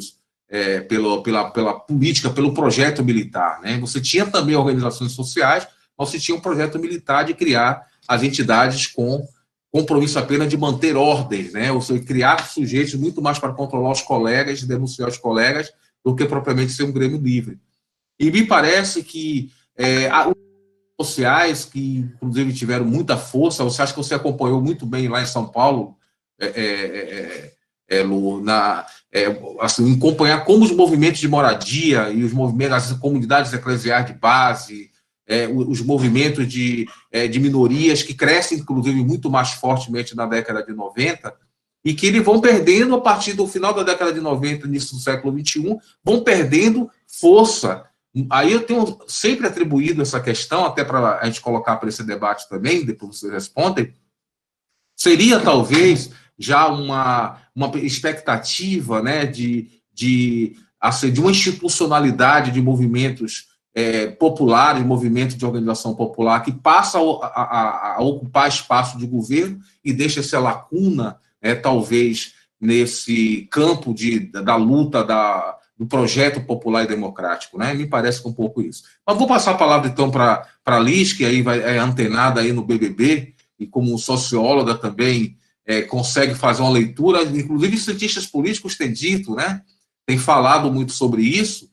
política, pelo projeto militar, né? Você tinha também organizações sociais, mas você tinha um projeto militar de criar as entidades com compromisso apenas de manter ordens, né? Ou seja, criar sujeitos muito mais para controlar os colegas, denunciar os colegas, do que propriamente ser um grêmio livre. E me parece que os sociais, que inclusive tiveram muita força, você acha que você acompanhou muito bem lá em São Paulo, Lu, assim, acompanhar como os movimentos de moradia e os movimentos, as comunidades eclesiais de base, os movimentos de minorias que crescem, inclusive, muito mais fortemente na década de 90, e que eles vão perdendo, a partir do final da década de 90, início do século XXI, vão perdendo força. Aí eu tenho sempre atribuído essa questão, até para a gente colocar para esse debate também, depois vocês respondem, seria talvez já uma expectativa, né, de uma institucionalidade de movimentos populares, movimento de organização popular, que passa a ocupar espaço de governo e deixa essa lacuna, talvez, nesse campo da luta do projeto popular e democrático, né? Me parece um pouco isso. Mas vou passar a palavra, então, para a Liz, que aí é antenada aí no BBB, e como socióloga também consegue fazer uma leitura, inclusive cientistas políticos têm dito, né? Têm falado muito sobre isso,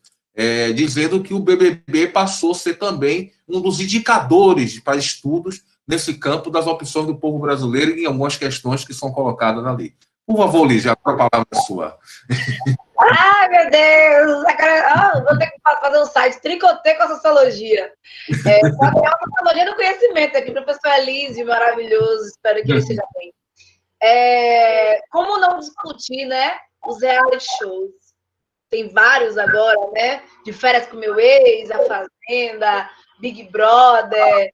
dizendo que o BBB passou a ser também um dos indicadores para estudos nesse campo das opções do povo brasileiro em algumas questões que são colocadas ali. Por favor, Lígia, a palavra é sua. Ai, meu Deus! Vou ter que fazer um site, tricotei com a sociologia. A sociologia do conhecimento aqui, professor Elísio, maravilhoso, espero que ele esteja bem. Como não discutir, né, os reality shows? Tem vários agora, né? De Férias com Meu Ex, A Fazenda, Big Brother,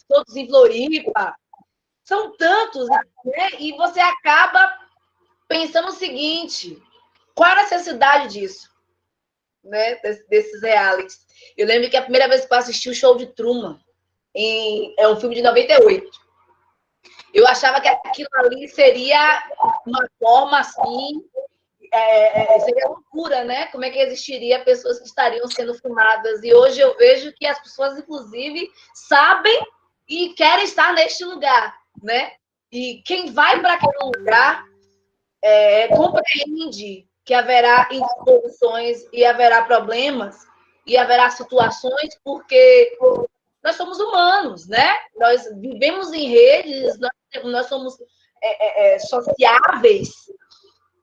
todos em Floripa. São tantos, né? E você acaba pensando o seguinte: qual a necessidade disso? Né? Desses realities. Eu lembro que a primeira vez que eu assisti o Show de Truman, é um filme de 98. Eu achava que aquilo ali seria uma forma assim, seria loucura, né? Como é que existiria pessoas que estariam sendo filmadas? E hoje eu vejo que as pessoas, inclusive, sabem e querem estar neste lugar, né? E quem vai para aquele lugar compreende que haverá indisposições e haverá problemas e haverá situações, porque nós somos humanos, né? Nós vivemos em redes, nós somos sociáveis,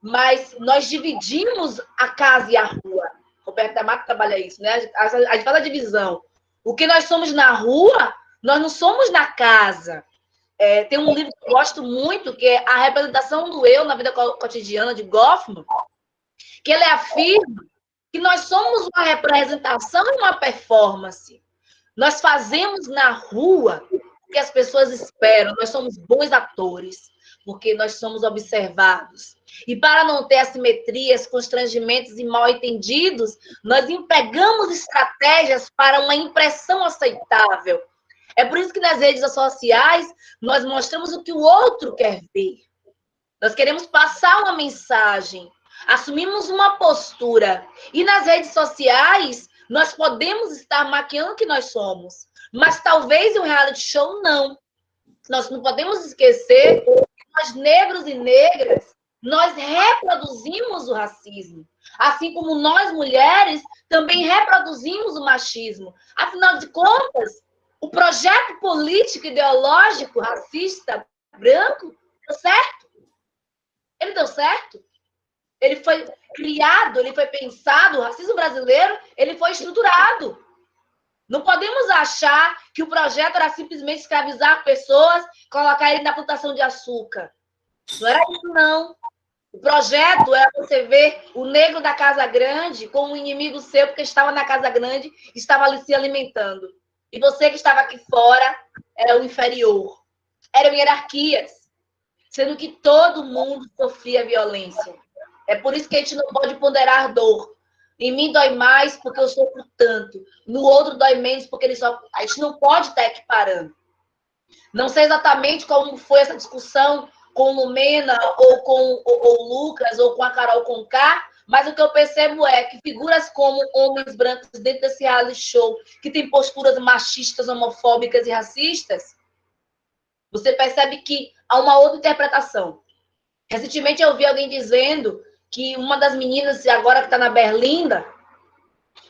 mas nós dividimos a casa e a rua. Roberto da Mata trabalha isso, né? A gente fala divisão. O que nós somos na rua, nós não somos na casa. Tem um livro que eu gosto muito, que é A Representação do Eu na Vida Cotidiana, de Goffman, que ele afirma que nós somos uma representação e uma performance. Nós fazemos na rua o que as pessoas esperam, nós somos bons atores, porque nós somos observados. E para não ter assimetrias, constrangimentos e mal-entendidos, nós empregamos estratégias para uma impressão aceitável. É por isso que nas redes sociais nós mostramos o que o outro quer ver. Nós queremos passar uma mensagem, assumimos uma postura. E nas redes sociais nós podemos estar maquiando o que nós somos, mas talvez em um reality show não. Nós não podemos esquecer que nós, negros e negras, nós reproduzimos o racismo. Assim como nós, mulheres, também reproduzimos o machismo. Afinal de contas, o projeto político, ideológico, racista, branco, deu certo? Ele deu certo? Ele foi criado, ele foi pensado, o racismo brasileiro, ele foi estruturado. Não podemos achar que o projeto era simplesmente escravizar pessoas, colocar ele na plantação de açúcar. Não era isso, não. O projeto era você ver o negro da Casa Grande como um inimigo seu, porque estava na Casa Grande, estava ali se alimentando. E você que estava aqui fora era o inferior. Eram hierarquias, sendo que todo mundo sofria violência. É por isso que a gente não pode ponderar dor. Em mim dói mais porque eu sofro tanto. No outro dói menos porque ele sofre. A gente não pode estar equiparando. Não sei exatamente como foi essa discussão com o Lumena, ou com o Lucas, ou com a Carol Conká, mas o que eu percebo é que figuras como homens brancos dentro desse reality show, que tem posturas machistas, homofóbicas e racistas, você percebe que há uma outra interpretação. Recentemente eu vi alguém dizendo que uma das meninas, agora que está na Berlinda,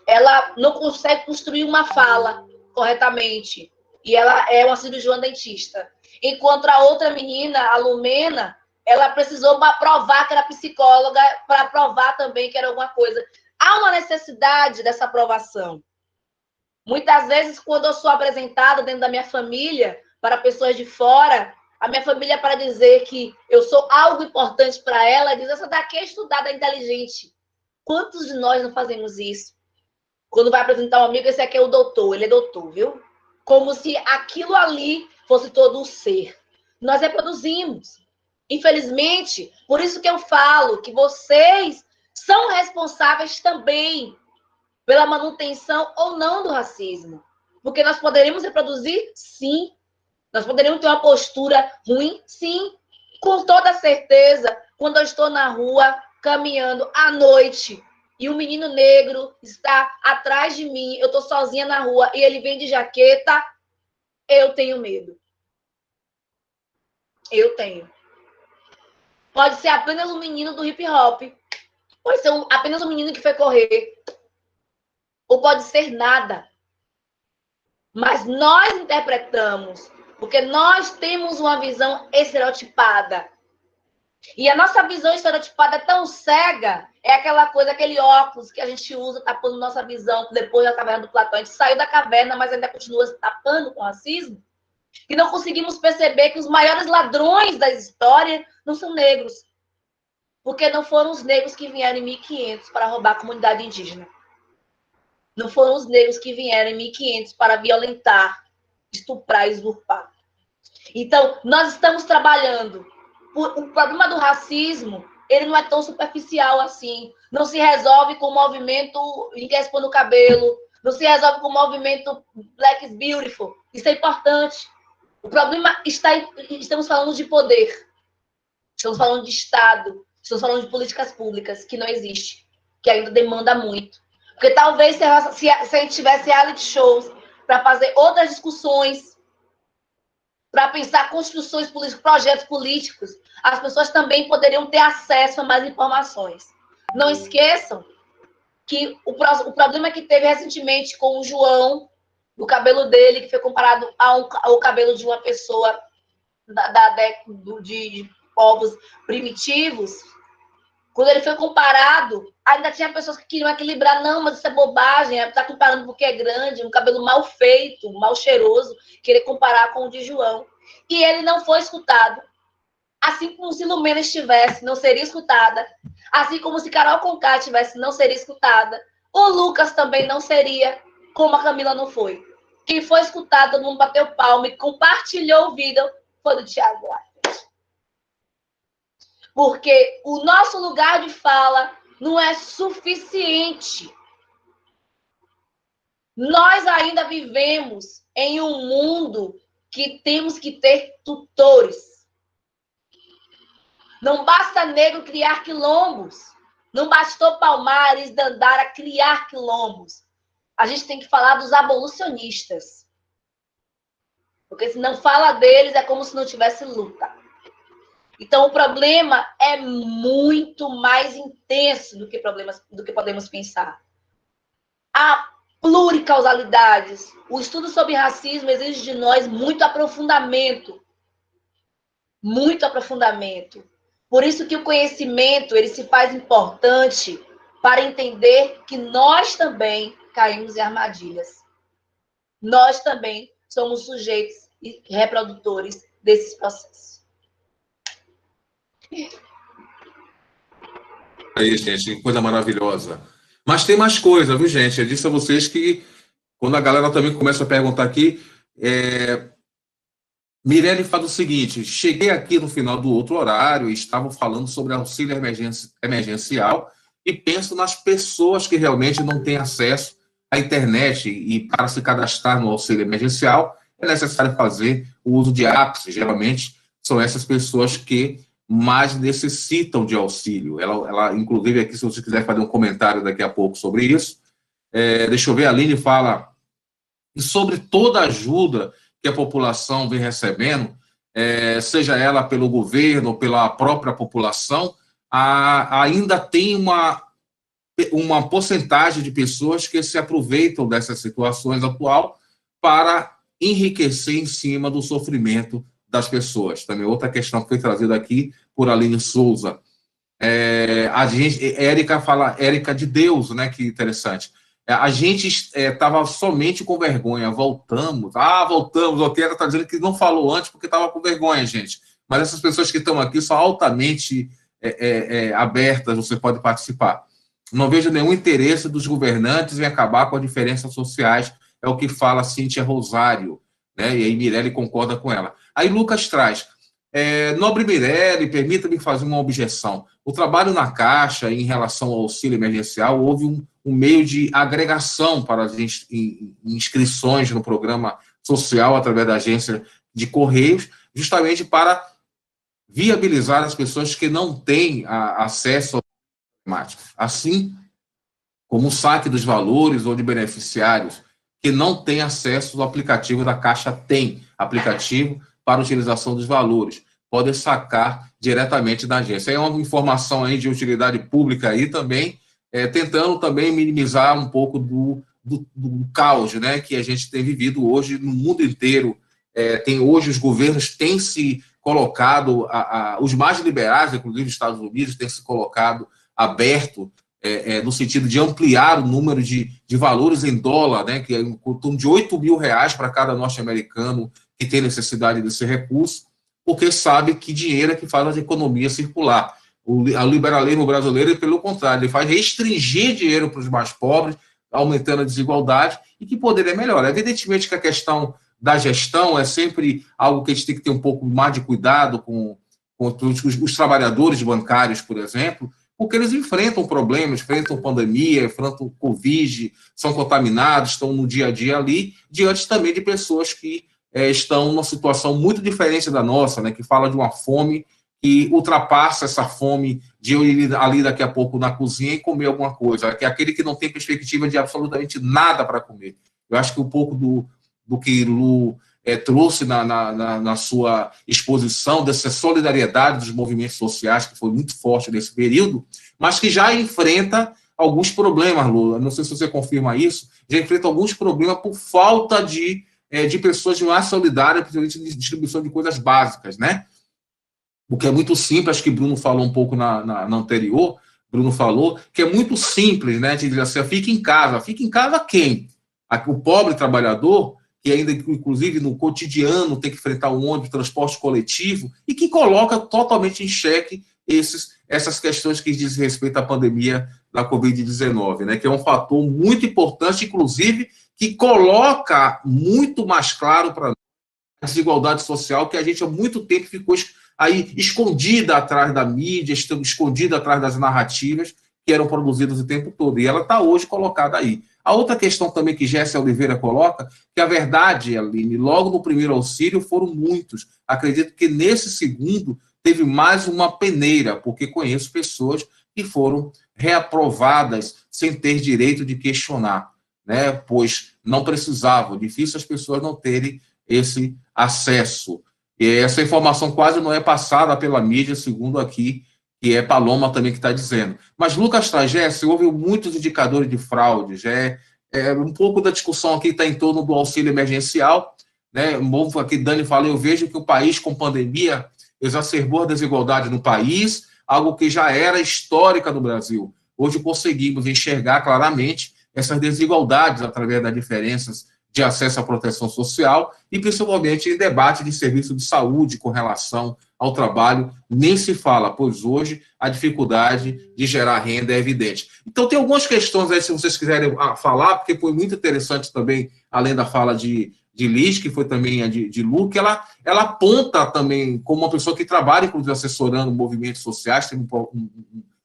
ela não consegue construir uma fala corretamente. E ela é uma cirurgiã dentista. Enquanto a outra menina, a Lumena, ela precisou provar que era psicóloga para provar também que era alguma coisa. Há uma necessidade dessa aprovação. Muitas vezes, quando eu sou apresentada dentro da minha família para pessoas de fora, a minha família, para dizer que eu sou algo importante para ela, diz: essa daqui é estudada, é inteligente. Quantos de nós não fazemos isso? Quando vai apresentar um amigo, esse aqui é o doutor, ele é doutor, viu? Como se aquilo ali fosse todo um ser. Nós reproduzimos. Infelizmente, por isso que eu falo que vocês são responsáveis também pela manutenção ou não do racismo. Porque nós poderíamos reproduzir? Sim. Nós poderíamos ter uma postura ruim? Sim. Com toda certeza, quando eu estou na rua, caminhando à noite e um menino negro está atrás de mim, eu estou sozinha na rua e ele vem de jaqueta, eu tenho medo. Eu tenho. Pode ser apenas um menino do hip hop, pode ser apenas um menino que foi correr, ou pode ser nada. Mas nós interpretamos, porque nós temos uma visão estereotipada. E a nossa visão estereotipada é tão cega, é aquela coisa, aquele óculos que a gente usa tapando nossa visão depois da caverna do Platão. A gente saiu da caverna, mas ainda continua se tapando com o racismo. E não conseguimos perceber que os maiores ladrões da história não são negros. Porque não foram os negros que vieram em 1500 para roubar a comunidade indígena. Não foram os negros que vieram em 1500 para violentar, estuprar e usurpar. Então, nós estamos trabalhando. O problema do racismo, ele não é tão superficial assim. Não se resolve com o movimento encrespando o cabelo. Não se resolve com o movimento Black is Beautiful. Isso é importante. O problema está estamos falando de poder. Estamos falando de Estado. Estamos falando de políticas públicas, que não existe. Que ainda demanda muito. Porque talvez se a gente tivesse reality shows para fazer outras discussões, para pensar construções políticas, projetos políticos, as pessoas também poderiam ter acesso a mais informações. Não esqueçam que o problema que teve recentemente com o João, do cabelo dele, que foi comparado ao cabelo de uma pessoa de povos primitivos, quando ele foi comparado, ainda tinha pessoas que queriam equilibrar. Não, mas isso é bobagem, está comparando porque é grande, um cabelo mal feito, mal cheiroso, querer comparar com o de João. E ele não foi escutado. Assim como se Lumena estivesse, não seria escutada. Assim como se Carol Conká estivesse, não seria escutada. O Lucas também não seria, como a Camila não foi. Quem foi escutado, todo mundo bateu palma e compartilhou o vídeo, foi do Thiago Leifert. Porque o nosso lugar de fala não é suficiente. Nós ainda vivemos em um mundo que temos que ter tutores. Não basta negro criar quilombos. Não bastou Palmares, Dandara criar quilombos. A gente tem que falar dos abolicionistas. Porque se não fala deles, é como se não tivesse luta. Então, o problema é muito mais intenso do que podemos pensar. Há pluricausalidades. O estudo sobre racismo exige de nós muito aprofundamento. Muito aprofundamento. Por isso que o conhecimento ele se faz importante para entender que nós também caímos em armadilhas. Nós também somos sujeitos e reprodutores desses processos. Aí, gente, que coisa maravilhosa. Mas tem mais coisa, viu, gente? Eu disse a vocês que, quando a galera também começa a perguntar aqui, Mirelle fala o seguinte: cheguei aqui no final do outro horário e estavam falando sobre auxílio emergencial e penso nas pessoas que realmente não têm acesso à internet e para se cadastrar no auxílio emergencial é necessário fazer o uso de apps. Geralmente são essas pessoas que mais necessitam de auxílio. Ela, inclusive, aqui, se você quiser fazer um comentário daqui a pouco sobre isso, deixa eu ver, a Aline fala, e sobre toda a ajuda que a população vem recebendo, seja ela pelo governo ou pela própria população, ainda tem uma porcentagem de pessoas que se aproveitam dessas situações atual para enriquecer em cima do sofrimento das pessoas. Também outra questão que foi trazida aqui por Aline Souza. Érica fala, Érica de Deus, né? Que interessante. A gente estava somente com vergonha, voltamos, o Tiago está dizendo que não falou antes porque estava com vergonha, gente. Mas essas pessoas que estão aqui são altamente abertas, você pode participar. Não vejo nenhum interesse dos governantes em acabar com as diferenças sociais, é o que fala Cíntia Rosário, né? E aí Mirelle concorda com ela. Aí Lucas traz, nobre Mirelle, permita-me fazer uma objeção. O trabalho na Caixa, em relação ao auxílio emergencial, houve um meio de agregação para as inscrições no programa social através da agência de Correios, justamente para viabilizar as pessoas que não têm acesso temáticas. Assim como o saque dos valores ou de beneficiários que não têm acesso ao aplicativo da Caixa tem aplicativo para utilização dos valores, podem sacar diretamente da agência. É uma informação aí de utilidade pública aí também, tentando também minimizar um pouco do caos, né, que a gente tem vivido hoje no mundo inteiro. Hoje os governos têm se colocado, os mais liberais, inclusive os Estados Unidos, têm se colocado aberto no sentido de ampliar o número de valores em dólar, né, que é em torno de R$8 mil para cada norte-americano que tem necessidade desse recurso, porque sabe que dinheiro é que faz a economia circular. O liberalismo brasileiro, pelo contrário, ele faz restringir dinheiro para os mais pobres, aumentando a desigualdade, e que poderia melhorar. Evidentemente que a questão da gestão é sempre algo que a gente tem que ter um pouco mais de cuidado com os trabalhadores bancários, por exemplo, porque eles enfrentam problemas, enfrentam pandemia, enfrentam Covid, são contaminados, estão no dia a dia ali, diante também de pessoas que estão numa situação muito diferente da nossa, né, que fala de uma fome que ultrapassa essa fome de eu ir ali daqui a pouco na cozinha e comer alguma coisa, que é aquele que não tem perspectiva de absolutamente nada para comer. Eu acho que um pouco do que Lu trouxe na sua exposição, dessa solidariedade dos movimentos sociais, que foi muito forte nesse período, mas que já enfrenta alguns problemas, Lu. Não sei se você confirma isso, já enfrenta alguns problemas por falta de pessoas mais solidárias, principalmente de distribuição de coisas básicas, né? O que é muito simples, acho que Bruno falou um pouco na anterior, Bruno falou, que é muito simples, né? De dizer assim, fica em casa quem? O pobre trabalhador, que ainda, inclusive, no cotidiano tem que enfrentar um ônibus, transporte coletivo, e que coloca totalmente em xeque essas questões que dizem respeito à pandemia da Covid-19, né? Que é um fator muito importante, inclusive, que coloca muito mais claro para nós a desigualdade social que a gente há muito tempo ficou aí escondida atrás da mídia, escondida atrás das narrativas que eram produzidas o tempo todo. E ela está hoje colocada aí. A outra questão também que Jéssica Oliveira coloca, que a verdade, Aline, logo no primeiro auxílio foram muitos. Acredito que nesse segundo teve mais uma peneira, porque conheço pessoas que foram reaprovadas sem ter direito de questionar, né? Pois não precisavam. Difícil as pessoas não terem esse acesso. E essa informação quase não é passada pela mídia, segundo aqui, que é Paloma também que está dizendo. Mas, Lucas Tragésio, houve muitos indicadores de fraude, um pouco da discussão aqui está em torno do auxílio emergencial, né? Aqui Dani fala, eu vejo que o país com pandemia exacerbou a desigualdade no país, algo que já era histórica no Brasil. Hoje conseguimos enxergar claramente essas desigualdades através das diferenças de acesso à proteção social e, principalmente, em debate de serviço de saúde com relação ao trabalho, nem se fala, pois hoje a dificuldade de gerar renda é evidente. Então, tem algumas questões aí, se vocês quiserem falar, porque foi muito interessante também, além da fala de Liz, que foi também a de Lu, que ela aponta também como uma pessoa que trabalha, inclusive, assessorando movimentos sociais, tem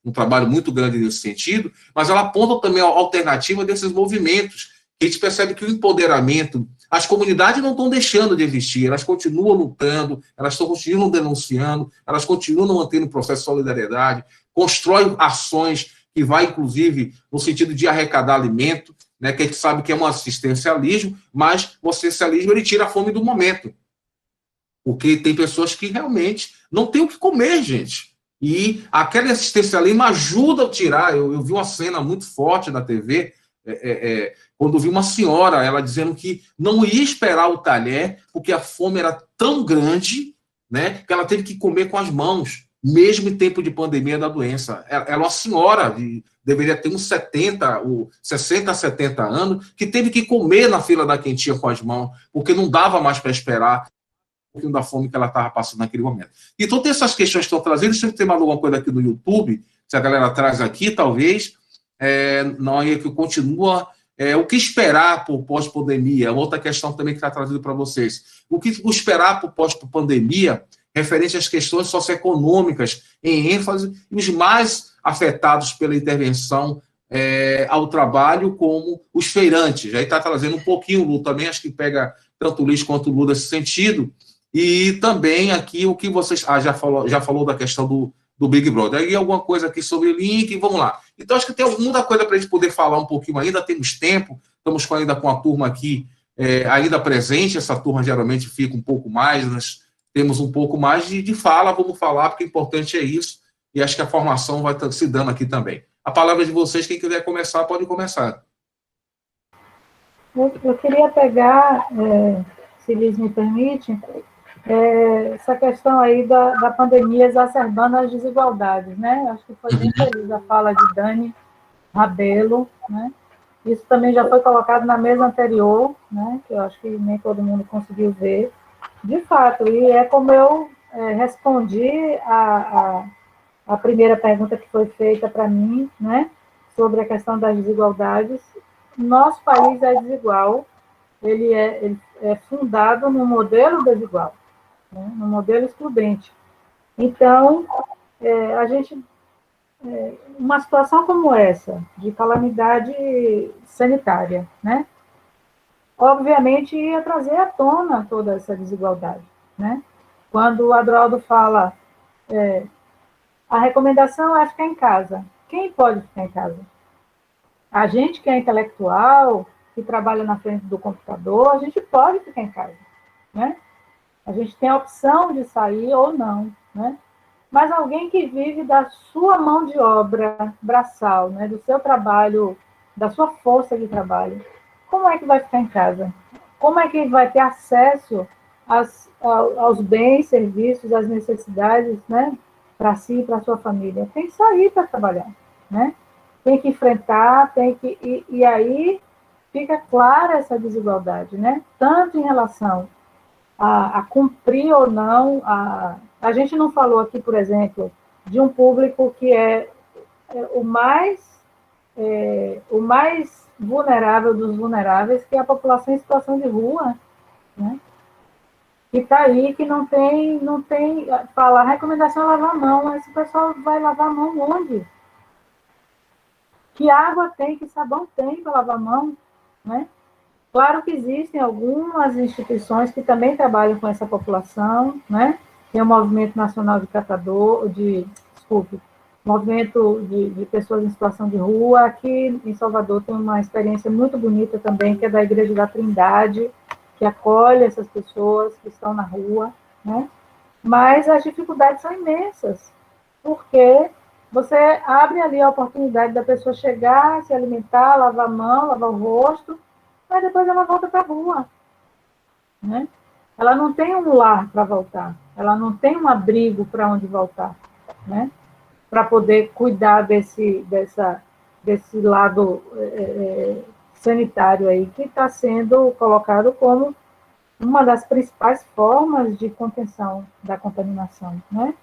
um trabalho muito grande nesse sentido, mas ela aponta também a alternativa desses movimentos. A gente percebe que o empoderamento, as comunidades não estão deixando de existir, elas continuam lutando, elas continuam denunciando, elas continuam mantendo o processo de solidariedade, constroem ações que vai, inclusive, no sentido de arrecadar alimento, né, que a gente sabe que é um assistencialismo, mas o assistencialismo ele tira a fome do momento. Porque tem pessoas que realmente não têm o que comer, gente. E aquele assistencialismo ajuda a tirar. Eu vi uma cena muito forte na TV, quando vi uma senhora, ela dizendo que não ia esperar o talher, porque a fome era tão grande, né, que ela teve que comer com as mãos, mesmo em tempo de pandemia da doença. Ela é uma senhora, deveria ter uns 60 a 70 anos, que teve que comer na fila da quentinha com as mãos, porque não dava mais para esperar um pouquinho da fome que ela estava passando naquele momento. Então, tem essas questões que estão trazendo. Se tem mais alguma coisa aqui no YouTube, se a galera traz aqui, talvez, não é que continua. O que esperar por pós-pandemia? Outra questão também que está trazendo para vocês. O que esperar por pós-pandemia referente às questões socioeconômicas, em ênfase, e os mais afetados pela intervenção ao trabalho, como os feirantes. Aí está trazendo um pouquinho, Lu, também, acho que pega tanto o Luiz quanto o Lu nesse sentido. E também aqui o que vocês... já falou da questão do Big Brother. Aí alguma coisa aqui sobre link, vamos lá. Então, acho que tem muita coisa para a gente poder falar um pouquinho ainda, temos tempo, estamos ainda com a turma aqui ainda presente, essa turma geralmente fica um pouco mais, nós temos um pouco mais de fala, vamos falar, porque o importante é isso, e acho que a formação vai se dando aqui também. A palavra de vocês, quem quiser começar, pode começar. Eu queria pegar, se Liz me permite, essa questão aí da pandemia exacerbando as desigualdades, né? Acho que foi bem feliz a fala de Dani Rabelo, né? Isso também já foi colocado na mesa anterior, né? Que eu acho que nem todo mundo conseguiu ver. De fato, e é como eu respondi a primeira pergunta que foi feita para mim, né? Sobre a questão das desigualdades. Nosso país é desigual, ele é fundado num modelo desigual, né? Num modelo excludente. Então, a gente, uma situação como essa, de calamidade sanitária, né? Obviamente ia trazer à tona toda essa desigualdade, né? Quando o Adroaldo fala, a recomendação é ficar em casa. Quem pode ficar em casa? A gente que é intelectual, que trabalha na frente do computador, a gente pode ficar em casa, né? A gente tem a opção de sair ou não, né? Mas alguém que vive da sua mão de obra braçal, né? Do seu trabalho, da sua força de trabalho, como é que vai ficar em casa? Como é que vai ter acesso aos bens, serviços, às necessidades, né? Para si e para sua família? Tem que sair para trabalhar, né? Tem que enfrentar, e aí fica clara essa desigualdade, né? Tanto em relação a cumprir ou não, a gente não falou aqui, por exemplo, de um público que é o mais vulnerável dos vulneráveis, que é a população em situação de rua, né? Que está aí, que não tem, falar, recomendação é lavar a mão, mas esse pessoal vai lavar a mão onde? Que água tem, que sabão tem para lavar a mão, né? Claro que existem algumas instituições que também trabalham com essa população, né? Tem o Movimento Nacional de Movimento de Pessoas em Situação de Rua. Aqui em Salvador tem uma experiência muito bonita também, que é da Igreja da Trindade, que acolhe essas pessoas que estão na rua, né? Mas as dificuldades são imensas, porque você abre ali a oportunidade da pessoa chegar, se alimentar, lavar a mão, lavar o rosto, mas depois ela volta para a rua, né? Ela não tem um lar para voltar, ela não tem um abrigo para onde voltar, né? Para poder cuidar desse lado sanitário aí, que está sendo colocado como uma das principais formas de contenção da contaminação, né?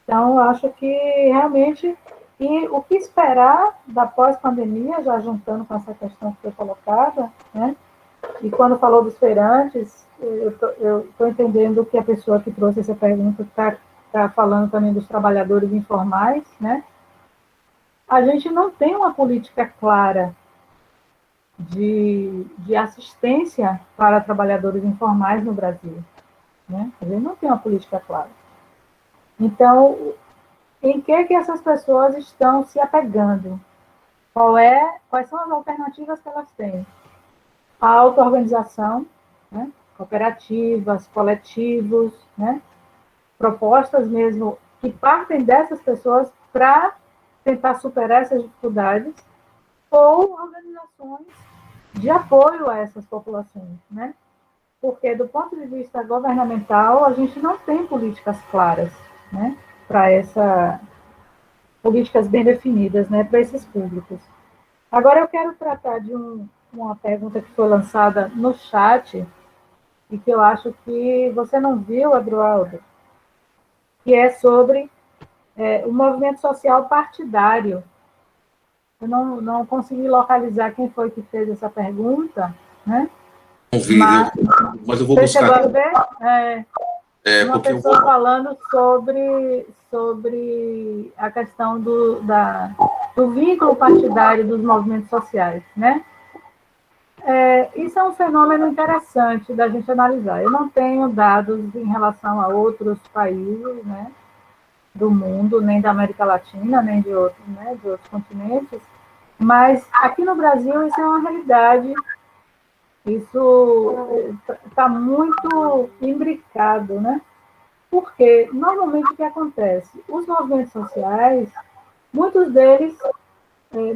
Então, eu acho que realmente, e o que esperar da pós-pandemia, já juntando com essa questão que foi colocada, né? E quando falou dos feirantes, eu estou entendendo que a pessoa que trouxe essa pergunta está falando também dos trabalhadores informais, né? A gente não tem uma política clara de assistência para trabalhadores informais no Brasil, né? A gente não tem uma política clara. Então, em que essas pessoas estão se apegando? Quais são as alternativas que elas têm? A auto-organização, né? Cooperativas, coletivos, né? Propostas mesmo que partem dessas pessoas para tentar superar essas dificuldades, ou organizações de apoio a essas populações, né? Porque, do ponto de vista governamental, a gente não tem políticas claras, né? Para políticas bem definidas, né? Para esses públicos. Agora, eu quero tratar de uma pergunta que foi lançada no chat, e que eu acho que você não viu, Adroaldo, que é sobre o movimento social partidário. Eu não consegui localizar quem foi que fez essa pergunta, né? Não vi, mas eu vou você buscar. Chegou a ver? Uma pessoa falando sobre a questão do vínculo partidário dos movimentos sociais, né? Isso é um fenômeno interessante da gente analisar. Eu não tenho dados em relação a outros países, né? do mundo, nem da América Latina, nem de outros, né, de outros continentes, mas aqui no Brasil isso é uma realidade, isso está muito imbricado, né? Porque, normalmente, o que acontece? Os movimentos sociais, muitos deles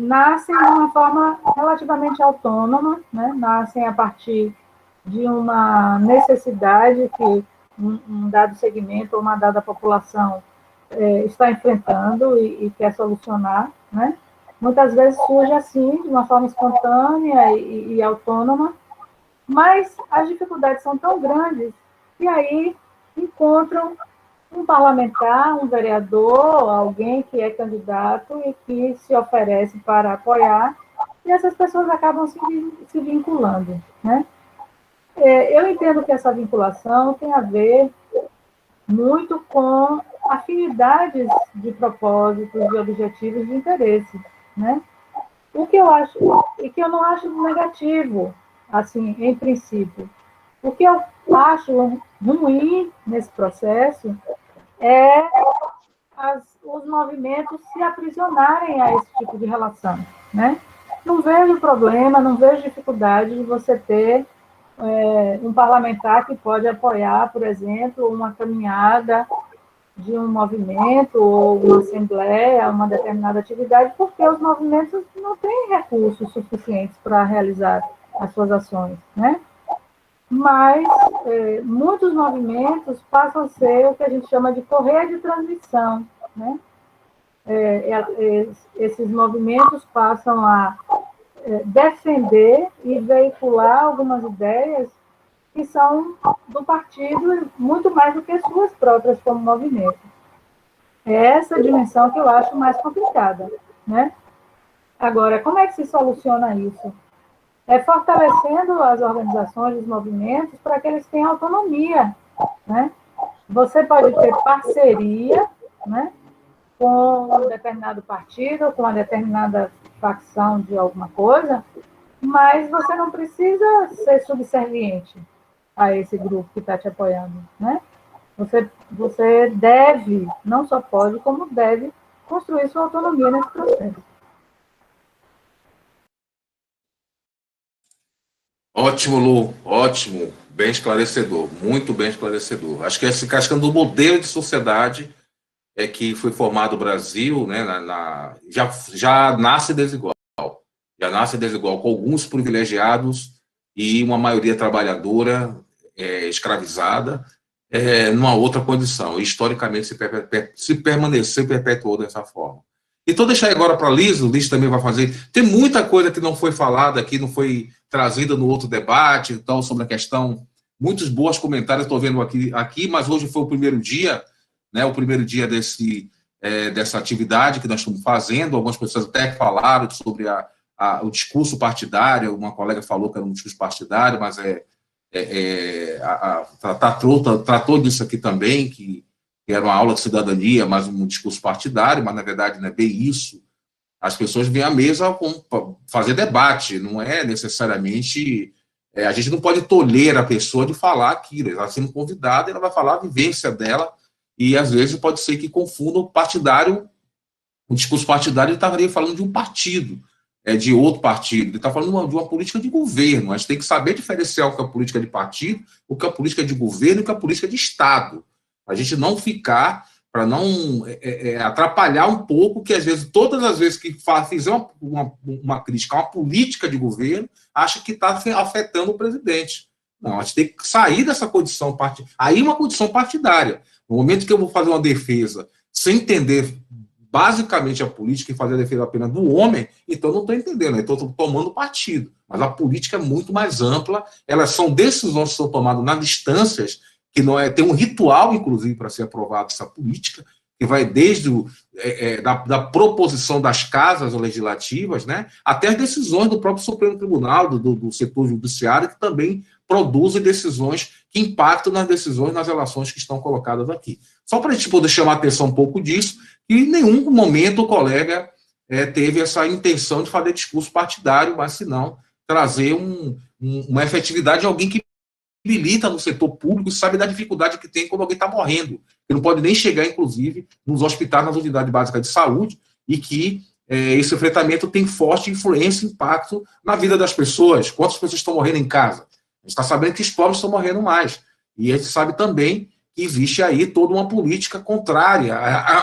nascem de uma forma relativamente autônoma, né? Nascem a partir de uma necessidade que um dado segmento ou uma dada população está enfrentando e quer solucionar, né? Muitas vezes surge assim, de uma forma espontânea e autônoma, mas as dificuldades são tão grandes que aí encontram um parlamentar, um vereador, alguém que é candidato e que se oferece para apoiar, e essas pessoas acabam se vinculando, né? Eu entendo que essa vinculação tem a ver muito com afinidades de propósitos, de objetivos, de interesse, né? O que eu acho, e que eu não acho negativo, assim, em princípio. O que eu acho ruim nesse processo é os movimentos se aprisionarem a esse tipo de relação, né? Não vejo problema, não vejo dificuldade de você ter um parlamentar que pode apoiar, por exemplo, uma caminhada de um movimento ou uma assembleia, uma determinada atividade, porque os movimentos não têm recursos suficientes para realizar as suas ações, né? Mas muitos movimentos passam a ser o que a gente chama de correia de transmissão, né? Esses movimentos passam a defender e veicular algumas ideias que são do partido muito mais do que suas próprias como movimento. É essa dimensão que eu acho mais complicada, né? Agora, como é que se soluciona isso? É fortalecendo as organizações, os movimentos, para que eles tenham autonomia, né? Você pode ter parceria, né, com um determinado partido, com uma determinada facção de alguma coisa, mas você não precisa ser subserviente a esse grupo que está te apoiando, né? Você deve, não só pode, como deve, construir sua autonomia nesse processo. Ótimo, Lu, ótimo, bem esclarecedor, muito bem esclarecedor. Acho que essa questão do modelo de sociedade que foi formado o Brasil, né, já nasce desigual. Já nasce desigual, com alguns privilegiados e uma maioria trabalhadora escravizada numa outra condição. Historicamente, se perpetuou dessa forma. Então, deixar agora para a Liz também vai fazer. Tem muita coisa que não foi falada aqui, não foi trazida no outro debate, então, sobre a questão. Muitos bons comentários estou vendo aqui, mas hoje foi o primeiro dia, né, o primeiro dia dessa atividade que nós estamos fazendo. Algumas pessoas até falaram sobre o discurso partidário, uma colega falou que era um discurso partidário, mas tratou disso aqui também, que era uma aula de cidadania, mas um discurso partidário, mas na verdade não é bem isso. As pessoas vêm à mesa para fazer debate, não é necessariamente... a gente não pode tolher a pessoa de falar aquilo, ela sendo convidada, ela vai falar a vivência dela, e às vezes pode ser que confunda o partidário, o discurso partidário, ele estaria falando de um partido, de outro partido, ele está falando de uma política de governo. A gente tem que saber diferenciar o que é política de partido, o que é política de governo e o que é política de Estado. A gente não ficar, para não atrapalhar um pouco, que às vezes, todas as vezes que fizer uma crítica a uma política de governo, acha que está afetando o presidente. Não, a gente tem que sair dessa condição partidária. Aí uma condição partidária. No momento que eu vou fazer uma defesa sem entender basicamente a política e fazer a defesa apenas do homem, então não estou entendendo, então estou tomando partido. Mas a política é muito mais ampla, elas são decisões que são tomadas nas instâncias, que não tem um ritual, inclusive, para ser aprovada essa política, que vai desde da proposição das casas legislativas, né, até as decisões do próprio Supremo Tribunal, do setor judiciário, que também produzem decisões que impactam nas decisões, nas relações que estão colocadas aqui. Só para a gente poder chamar a atenção um pouco disso, que em nenhum momento o colega teve essa intenção de fazer discurso partidário, mas, se não, trazer uma efetividade de alguém que milita no setor público e sabe da dificuldade que tem quando alguém está morrendo, que não pode nem chegar, inclusive, nos hospitais, nas unidades básicas de saúde, e que esse enfrentamento tem forte influência e impacto na vida das pessoas. Quantas pessoas estão morrendo em casa? A gente está sabendo que os pobres estão morrendo mais. E a gente sabe também que existe aí toda uma política contrária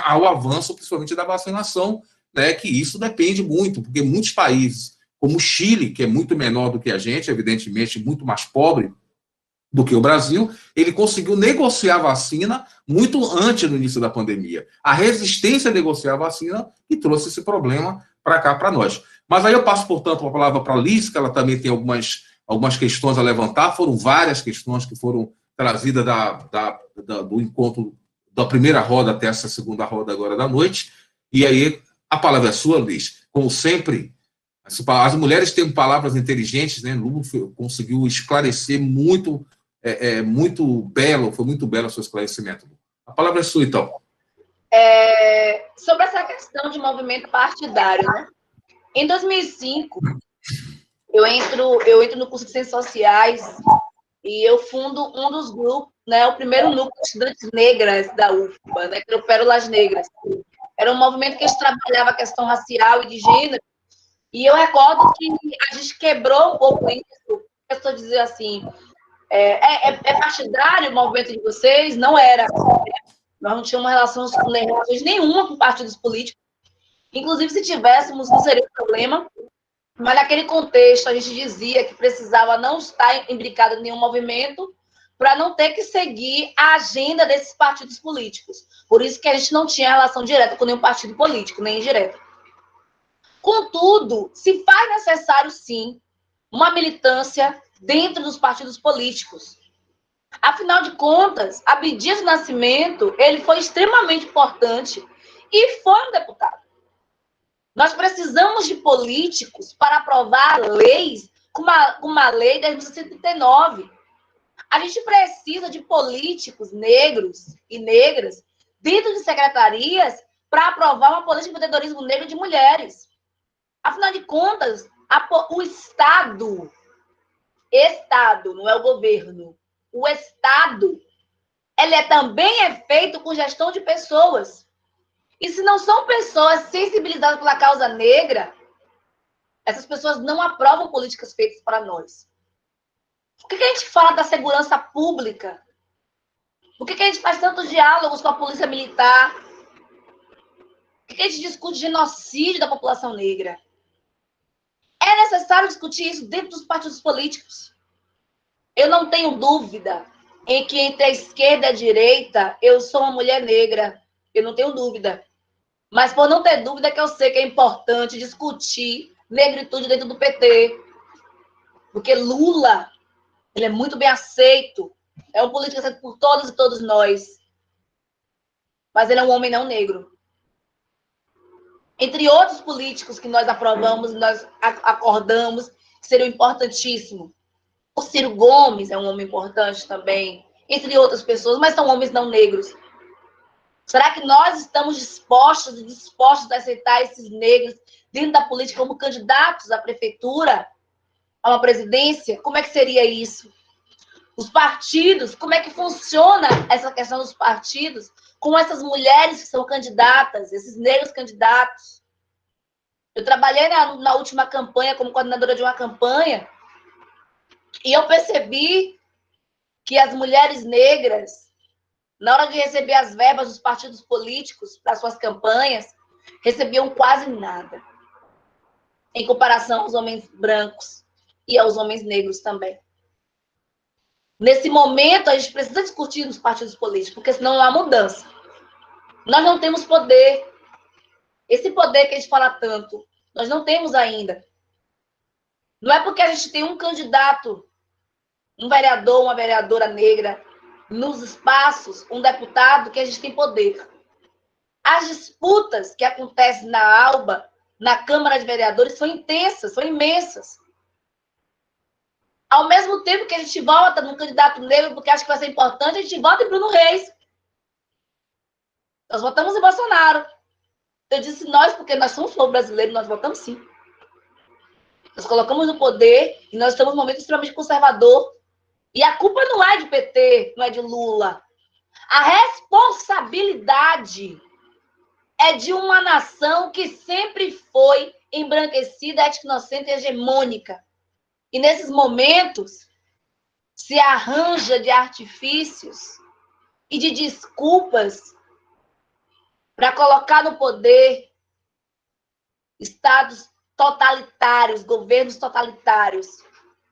ao avanço, principalmente da vacinação, né, que isso depende muito, porque muitos países, como o Chile, que é muito menor do que a gente, evidentemente muito mais pobre do que o Brasil, ele conseguiu negociar a vacina muito antes do início da pandemia. A resistência a negociar a vacina que trouxe esse problema para cá, para nós. Mas aí eu passo, portanto, a palavra para a Liz, que ela também tem algumas questões a levantar, foram várias questões que foram trazidas do encontro da primeira roda até essa segunda roda agora da noite, e aí a palavra é sua, Liz. Como sempre, as mulheres têm palavras inteligentes, né? Lu conseguiu esclarecer muito, muito belo, foi muito belo o seu esclarecimento. A palavra é sua, então. Sobre essa questão de movimento partidário, né? Em 2005, eu entro no curso de Ciências Sociais e eu fundo um dos grupos, né? O primeiro núcleo de estudantes negras da UFBA, né? Que era o Pérolas Negras. Era um movimento que a gente trabalhava a questão racial e de gênero. E eu recordo que a gente quebrou um pouco isso. Eu estou dizendo assim, partidário o movimento de vocês? Não era. Nós não tínhamos relações nenhuma com partidos políticos. Inclusive, se tivéssemos, não seria um problema. Mas naquele contexto, a gente dizia que precisava não estar imbricado em nenhum movimento para não ter que seguir a agenda desses partidos políticos. Por isso que a gente não tinha relação direta com nenhum partido político, nem indireta. Contudo, se faz necessário, sim, uma militância dentro dos partidos políticos. Afinal de contas, Abdias do Nascimento, ele foi extremamente importante e foi um deputado. Nós precisamos de políticos para aprovar leis, como uma lei de 1979. A gente precisa de políticos negros e negras dentro de secretarias para aprovar uma política de empreendedorismo negro de mulheres. Afinal de contas, o Estado, não é o governo, o Estado, ele também é feito com gestão de pessoas. E se não são pessoas sensibilizadas pela causa negra, essas pessoas não aprovam políticas feitas para nós. Por que a gente fala da segurança pública? Por que a gente faz tantos diálogos com a polícia militar? Por que a gente discute genocídio da população negra? É necessário discutir isso dentro dos partidos políticos. Eu não tenho dúvida em que entre a esquerda e a direita, eu sou uma mulher negra. Eu não tenho dúvida. Mas por não ter dúvida que eu sei que é importante discutir negritude dentro do PT. Porque Lula, ele é muito bem aceito. É um político aceito por todos e todos nós. Mas ele é um homem não negro. Entre outros políticos que nós aprovamos, nós acordamos, que seriam importantíssimos. O Ciro Gomes é um homem importante também, entre outras pessoas, mas são homens não negros. Será que nós estamos dispostos a aceitar esses negros dentro da política como candidatos à prefeitura, a uma presidência? Como é que seria isso? Os partidos, como é que funciona essa questão dos partidos com essas mulheres que são candidatas, esses negros candidatos? Eu trabalhei na última campanha como coordenadora de uma campanha e eu percebi que as mulheres negras, na hora de receber as verbas dos partidos políticos para suas campanhas, recebiam quase nada, em comparação aos homens brancos e aos homens negros também. Nesse momento, a gente precisa discutir nos partidos políticos, porque senão não há mudança. Nós não temos poder. Esse poder que a gente fala tanto, nós não temos ainda. Não é porque a gente tem um candidato, um vereador, uma vereadora negra, nos espaços, um deputado, que a gente tem poder. As disputas que acontecem na ALBA, na Câmara de Vereadores, são intensas, são imensas. Ao mesmo tempo que a gente vota num candidato negro, porque acha que vai ser importante, a gente vota em Bruno Reis. Nós votamos em Bolsonaro. Eu disse nós, porque nós somos povo brasileiro, nós votamos sim. Nós colocamos no poder e nós estamos num momento extremamente conservador. E a culpa não é de PT, não é de Lula. A responsabilidade é de uma nação que sempre foi embranquecida, etnocêntrica e hegemônica. E nesses momentos se arranja de artifícios e de desculpas para colocar no poder estados totalitários, governos totalitários,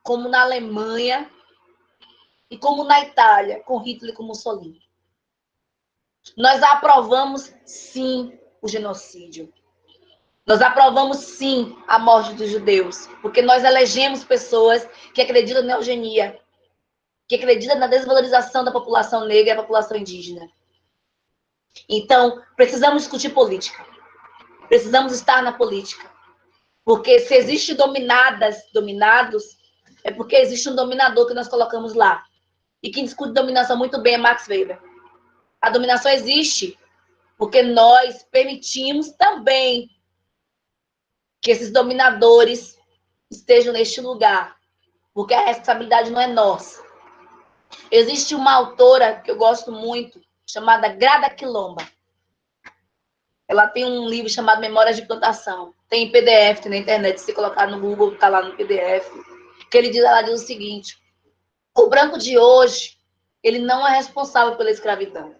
como na Alemanha e como na Itália, com Hitler e com Mussolini. Nós aprovamos, sim, o genocídio. Nós aprovamos, sim, a morte dos judeus, porque nós elegemos pessoas que acreditam na eugenia, que acreditam na desvalorização da população negra e da população indígena. Então, precisamos discutir política. Precisamos estar na política. Porque se existe dominados, é porque existe um dominador que nós colocamos lá. E quem discute dominação muito bem é Max Weber. A dominação existe porque nós permitimos também que esses dominadores estejam neste lugar. Porque a responsabilidade não é nossa. Existe uma autora que eu gosto muito, chamada Grada Quilomba. Ela tem um livro chamado Memórias de Plantação. Tem em PDF, tem na internet. Se colocar no Google, está lá no PDF. Que ela diz o seguinte: o branco de hoje, ele não é responsável pela escravidão.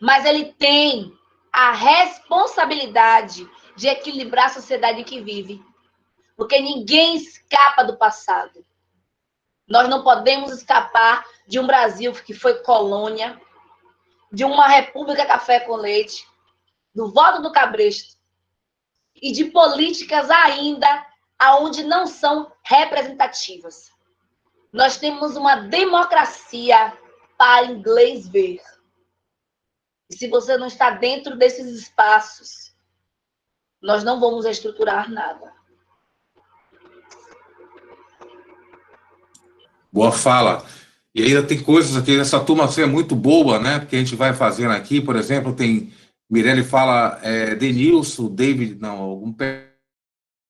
Mas ele tem a responsabilidade de equilibrar a sociedade em que vive. Porque ninguém escapa do passado. Nós não podemos escapar de um Brasil que foi colônia, de uma república café com leite, do voto do cabresto e de políticas ainda aonde não são representativas. Nós temos uma democracia para inglês ver. E se você não está dentro desses espaços, nós não vamos estruturar nada. Boa fala. E ainda tem coisas aqui, essa turma assim, é muito boa, né? Porque a gente vai fazendo aqui, por exemplo, tem Mirelle fala, Denilson, David, não,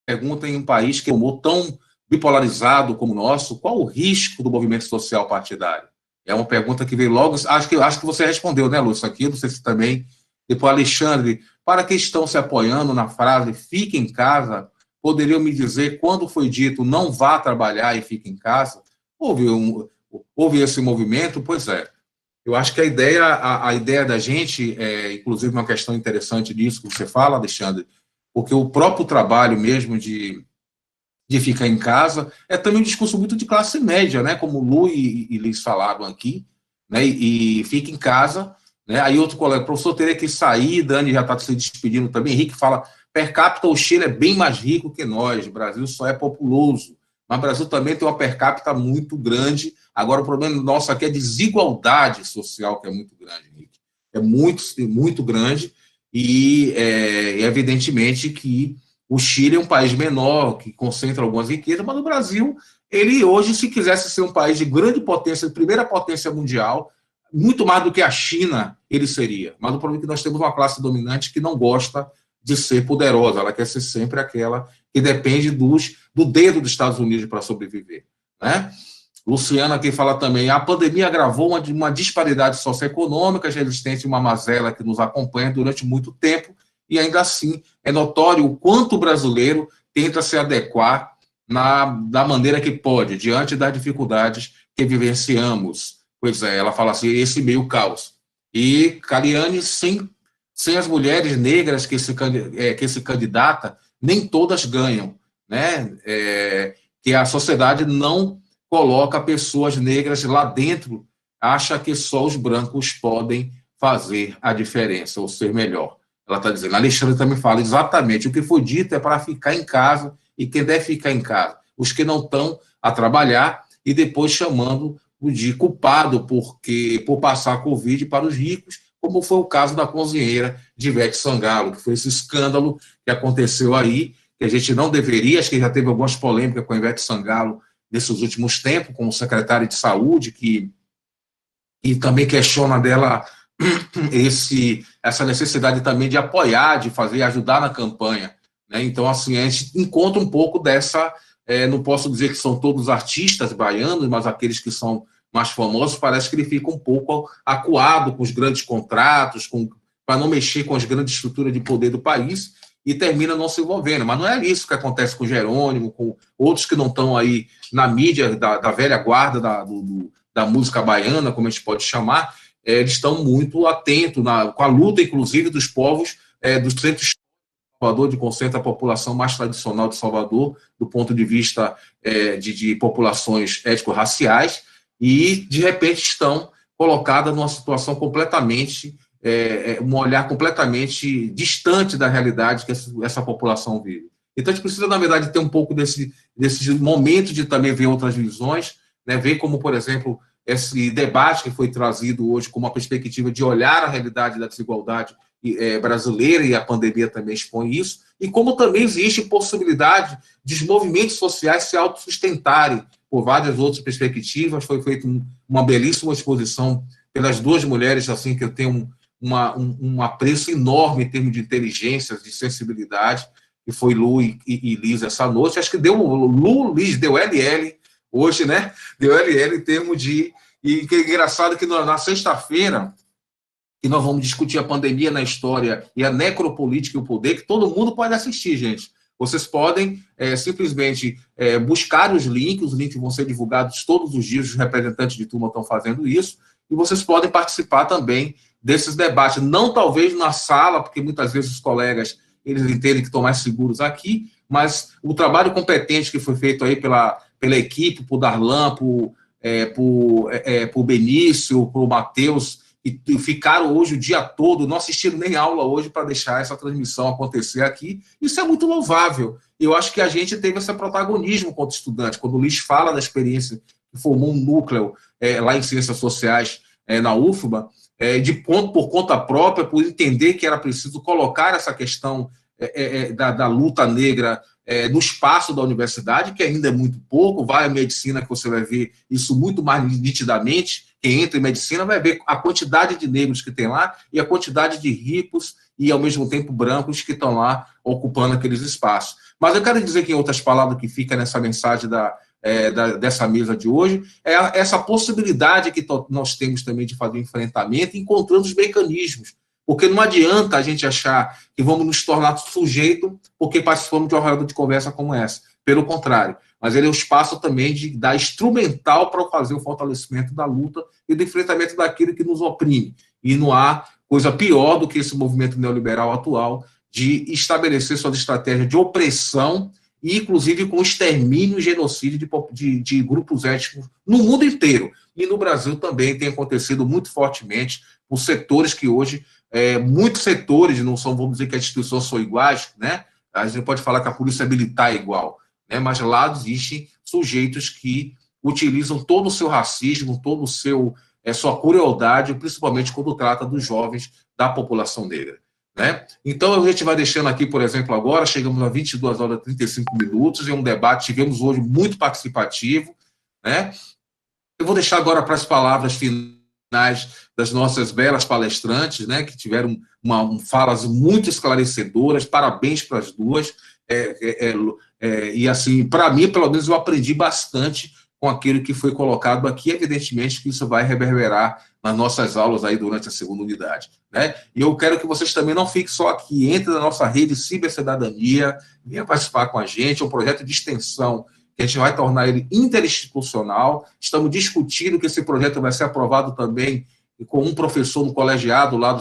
pergunta em um país que é tão bipolarizado como o nosso, qual o risco do movimento social partidário? É uma pergunta que veio logo, acho que você respondeu, né, Lúcio, aqui, não sei se também, depois Alexandre, para que estão se apoiando na frase fique em casa, poderiam me dizer quando foi dito não vá trabalhar e fique em casa? Houve esse movimento? Pois é. Eu acho que a ideia da gente, inclusive uma questão interessante disso que você fala, Alexandre, porque o próprio trabalho mesmo de ficar em casa é também um discurso muito de classe média, né? Como o Lu e Liz falaram aqui, né? E fica em casa, né? Aí outro colega, o professor teria que sair, Dani já está se despedindo também, Henrique fala, per capita o Chile é bem mais rico que nós, o Brasil só é populoso, mas o Brasil também tem uma per capita muito grande. Agora, o problema nosso aqui é a desigualdade social, que é muito grande, Henrique. É muito grande, e evidentemente que o Chile é um país menor, que concentra algumas riquezas, mas o Brasil, ele hoje, se quisesse ser um país de grande potência, de primeira potência mundial, muito mais do que a China, ele seria. Mas o problema é que nós temos uma classe dominante que não gosta de ser poderosa, ela quer ser sempre aquela que depende do dedo dos Estados Unidos para sobreviver, né? Luciana aqui fala também, a pandemia agravou uma disparidade socioeconômica, já existente uma mazela que nos acompanha durante muito tempo, e ainda assim é notório o quanto o brasileiro tenta se adequar da maneira que pode, diante das dificuldades que vivenciamos. Pois é, ela fala assim, esse meio caos. E Cariane, sem as mulheres negras que se candidata, nem todas ganham, né? Que a sociedade não coloca pessoas negras lá dentro, acha que só os brancos podem fazer a diferença, ou ser melhor. Ela está dizendo, a Alexandre também fala exatamente, o que foi dito é para ficar em casa, e quem deve ficar em casa? Os que não estão a trabalhar, e depois chamando de culpado por passar a Covid para os ricos, como foi o caso da cozinheira de Ivete Sangalo, que foi esse escândalo que aconteceu aí, que a gente não deveria, acho que já teve algumas polêmicas com a Ivete Sangalo nesses últimos tempos, com o secretário de saúde, que também questiona dela essa necessidade também de apoiar, de fazer, ajudar na campanha, né? Então, assim, a gente encontra um pouco dessa não posso dizer que são todos artistas baianos, mas aqueles que são mais famosos, parece que ele fica um pouco acuado com os grandes contratos, para não mexer com as grandes estruturas de poder do país, e termina não se envolvendo. Mas não é isso que acontece com Jerônimo, com outros que não estão aí na mídia da velha guarda da música baiana, como a gente pode chamar. Eles estão muito atentos com a luta, inclusive, dos povos dos centros de Salvador, de concentra a população mais tradicional de Salvador, do ponto de vista de populações étnico-raciais, e, de repente, estão colocadas numa situação completamente, um olhar completamente distante da realidade que essa população vive. Então, a gente precisa, na verdade, ter um pouco desse momento de também ver outras visões, né? Ver como, por exemplo, esse debate que foi trazido hoje como uma perspectiva de olhar a realidade da desigualdade brasileira, e a pandemia também expõe isso, e como também existe possibilidade de os movimentos sociais se autossustentarem por várias outras perspectivas. Foi feita uma belíssima exposição pelas duas mulheres, assim, que eu tenho um apreço enorme em termos de inteligência, de sensibilidade, que foi Lu e Liz essa noite. Acho que Liz deu LL hoje, né? Deu LL em termos de... E que é engraçado que na sexta-feira, que nós vamos discutir a pandemia na história e a necropolítica e o poder, que todo mundo pode assistir, gente. Vocês podem simplesmente buscar os links vão ser divulgados todos os dias, os representantes de turma estão fazendo isso, e vocês podem participar também desses debates, não talvez na sala, porque muitas vezes os colegas eles entendem que estão mais seguros aqui, mas o trabalho competente que foi feito aí pela equipe, por Darlan, por Benício, por Matheus, e ficaram hoje o dia todo, não assistiram nem aula hoje para deixar essa transmissão acontecer aqui. Isso é muito louvável. Eu acho que a gente teve esse protagonismo quanto estudante. Quando o Luiz fala da experiência que formou um núcleo lá em Ciências Sociais, na UFBA, por conta própria, por entender que era preciso colocar essa questão da luta negra no espaço da universidade, que ainda é muito pouco. Vai à medicina, que você vai ver isso muito mais nitidamente. Quem entra em medicina vai ver a quantidade de negros que tem lá e a quantidade de ricos e, ao mesmo tempo, brancos que estão lá ocupando aqueles espaços. Mas eu quero dizer que, em outras palavras, que fica nessa mensagem dessa mesa de hoje, é essa possibilidade que nós temos também de fazer um enfrentamento, encontrando os mecanismos. Porque não adianta a gente achar que vamos nos tornar sujeito porque participamos de uma roda de conversa como essa. Pelo contrário, mas ele é um espaço também de dar instrumental para fazer o fortalecimento da luta e do enfrentamento daquilo que nos oprime. E não há coisa pior do que esse movimento neoliberal atual de estabelecer suas estratégias de opressão e, inclusive, com extermínio e genocídio de grupos étnicos no mundo inteiro. E no Brasil também tem acontecido muito fortemente por setores que hoje, muitos setores, não são, vamos dizer que as instituições são iguais, né? A gente pode falar que a polícia militar é igual, né? Mas lá existem sujeitos que utilizam todo o seu racismo, todo o sua crueldade, principalmente quando trata dos jovens da população negra, né? Então, a gente vai deixando aqui, por exemplo, agora, chegamos a 22 horas e 35 minutos, é um debate, tivemos hoje muito participativo, né? Eu vou deixar agora para as palavras finais das nossas belas palestrantes, né, que tiveram falas muito esclarecedoras. Parabéns para as duas. E, assim, para mim, pelo menos, eu aprendi bastante com aquilo que foi colocado aqui. Evidentemente que isso vai reverberar nas nossas aulas aí durante a segunda unidade, né? E eu quero que vocês também não fiquem só aqui, entrem na nossa rede Cibercidadania, venham participar com a gente. É um projeto de extensão que a gente vai tornar ele interinstitucional. Estamos discutindo que esse projeto vai ser aprovado também com um professor no colegiado lá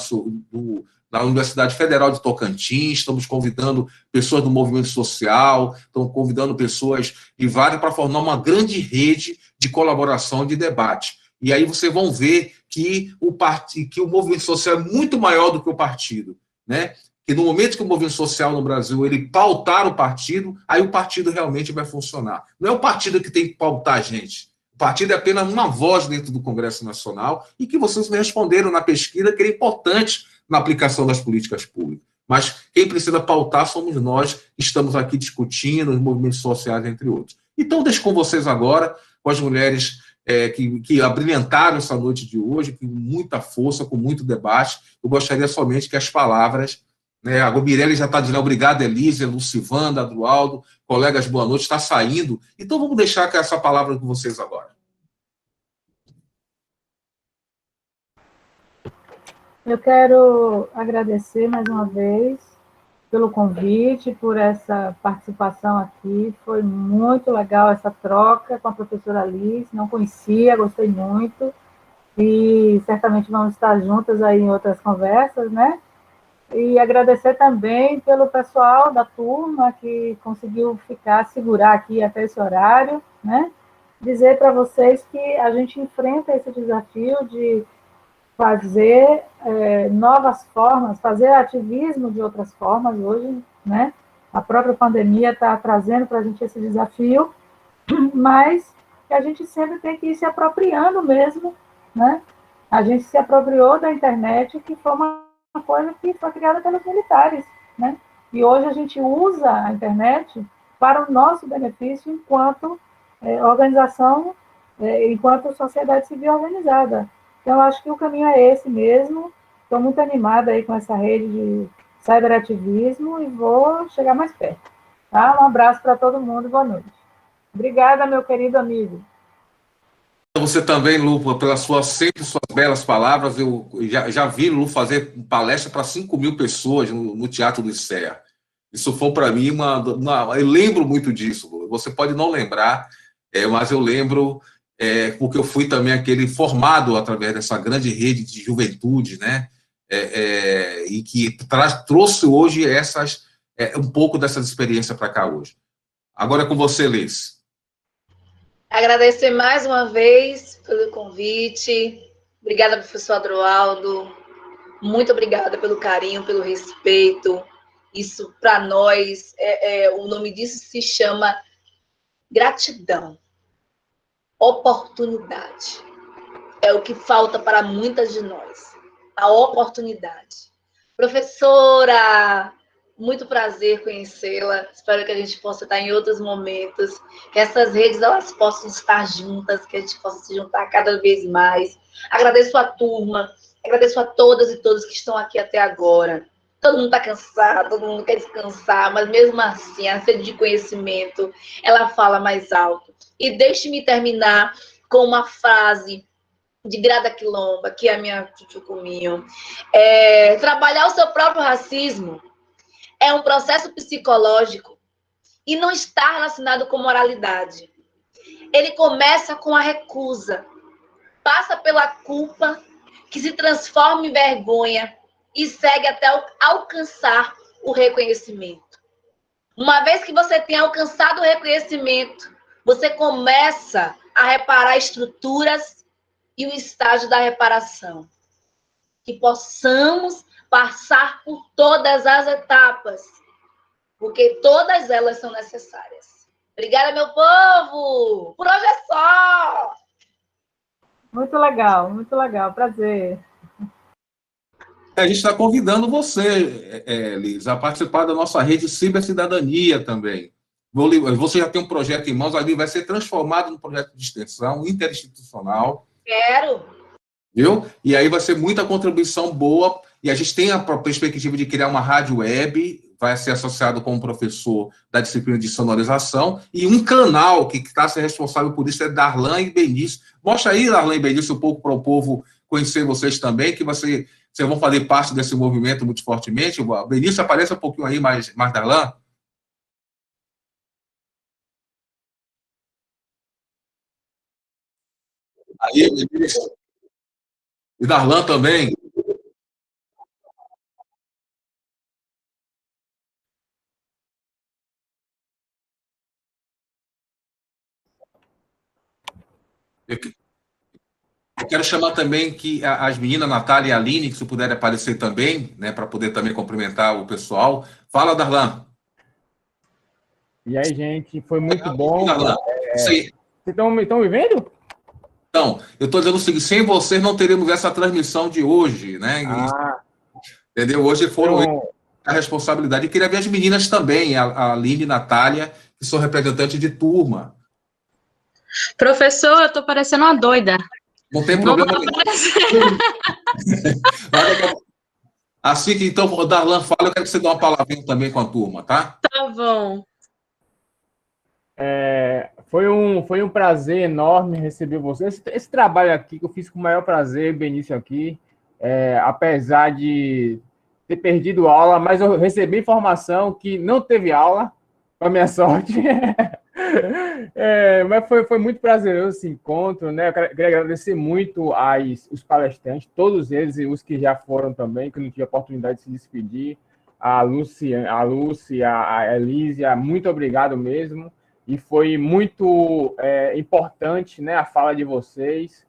da Universidade Federal de Tocantins. Estamos convidando pessoas do movimento social, estamos convidando pessoas de várias para formar uma grande rede de colaboração, de debate. E aí vocês vão ver que o movimento social é muito maior do que o partido, né? Que no momento que o movimento social no Brasil ele pautar o partido, aí o partido realmente vai funcionar. Não é o partido que tem que pautar a gente. O partido é apenas uma voz dentro do Congresso Nacional, e que vocês me responderam na pesquisa que é importante na aplicação das políticas públicas. Mas quem precisa pautar somos nós, que estamos aqui discutindo os movimentos sociais, entre outros. Então, deixo com vocês agora, com as mulheres que abrilhantaram essa noite de hoje, com muita força, com muito debate. Eu gostaria somente que as palavras, né? A Mirelle já está dizendo obrigado, Elísia, Lucivanda, Adroaldo, colegas, boa noite, está saindo. Então vamos deixar com essa palavra com vocês agora. Eu quero agradecer mais uma vez pelo convite, por essa participação aqui. Foi muito legal essa troca com a professora Alice, não conhecia, gostei muito, e certamente vamos estar juntas aí em outras conversas, né? E agradecer também pelo pessoal da turma que conseguiu segurar aqui até esse horário, né? Dizer para vocês que a gente enfrenta esse desafio de fazer novas formas, fazer ativismo de outras formas hoje, né? A própria pandemia está trazendo para a gente esse desafio, mas que a gente sempre tem que ir se apropriando mesmo, né? A gente se apropriou da internet, que foi uma coisa que foi criada pelos militares, né? E hoje a gente usa a internet para o nosso benefício enquanto organização, enquanto sociedade civil organizada. Então, eu acho que o caminho é esse mesmo. Estou muito animada aí com essa rede de cyberativismo e vou chegar mais perto. Tá? Um abraço para todo mundo, boa noite. Obrigada, meu querido amigo. Você também, Lu, pelas suas belas palavras. Eu já vi Lu fazer palestra para 5.000 pessoas no Teatro do ICEA. Isso foi para mim eu lembro muito disso, Lu. Você pode não lembrar, mas eu lembro, porque eu fui também aquele formado através dessa grande rede de juventude, né? E que trouxe hoje um pouco dessas experiências para cá hoje. Agora é com você, Liz. Agradecer mais uma vez pelo convite. Obrigada, professor Adroaldo. Muito obrigada pelo carinho, pelo respeito. Isso, para nós, o nome disso se chama gratidão. Oportunidade. É o que falta para muitas de nós. A oportunidade. Professora, muito prazer conhecê-la. Espero que a gente possa estar em outros momentos, que essas redes elas possam estar juntas, que a gente possa se juntar cada vez mais. Agradeço a turma, agradeço a todas e todos que estão aqui até agora. Todo mundo está cansado, todo mundo quer descansar, mas mesmo assim, a sede de conhecimento, ela fala mais alto. E deixe-me terminar com uma frase de Grada Quilomba, que é a minha tchutchucuminho. Trabalhar o seu próprio racismo é um processo psicológico e não está relacionado com moralidade. Ele começa com a recusa, passa pela culpa, que se transforma em vergonha e segue até alcançar o reconhecimento. Uma vez que você tem alcançado o reconhecimento, você começa a reparar estruturas e o estágio da reparação. Que possamos passar por todas as etapas, porque todas elas são necessárias. Obrigada, meu povo! Por hoje é só! Muito legal, prazer. A gente está convidando você, Liz, a participar da nossa rede Cibercidadania também. Você já tem um projeto em mãos, ali vai ser transformado num projeto de extensão interinstitucional. Quero! Viu? E aí vai ser muita contribuição boa, e a gente tem a perspectiva de criar uma rádio web, vai ser associado com um professor da disciplina de sonorização, e um canal que está sendo responsável por isso é Darlan e Benício. Mostra aí, Darlan e Benício, um pouco para o povo conhecer vocês também, que vocês vão fazer parte desse movimento muito fortemente. Benício, apareça um pouquinho aí, mais Darlan. Aí, Benício. E Darlan também. Eu quero chamar também que as meninas, Natália e a Aline, que se puderem aparecer também, né, para poder também cumprimentar o pessoal. Fala, Darlan. E aí, gente, foi muito bom. Darlan, Vocês estão me vendo? Então, eu estou dizendo o seguinte, sem vocês não teríamos essa transmissão de hoje, né? Entendeu? Hoje foram a responsabilidade. E queria ver as meninas também, a Aline e a Natália, que são representantes de turma. Professor, eu estou parecendo uma doida. Não tem problema nenhum. Assim que então o Darlan fala, eu quero que você dê uma palavrinha também com a turma, tá? Tá bom. Foi um prazer enorme receber você. Esse trabalho aqui que eu fiz com o maior prazer, Benício aqui, apesar de ter perdido aula, mas eu recebi informação que não teve aula, para minha sorte. Mas foi muito prazeroso esse encontro, né? Eu queria agradecer muito os palestrantes, todos eles e os que já foram também, que eu não tive a oportunidade de se despedir. A Lúcia, a Elísia, muito obrigado mesmo. E foi muito importante, né, a fala de vocês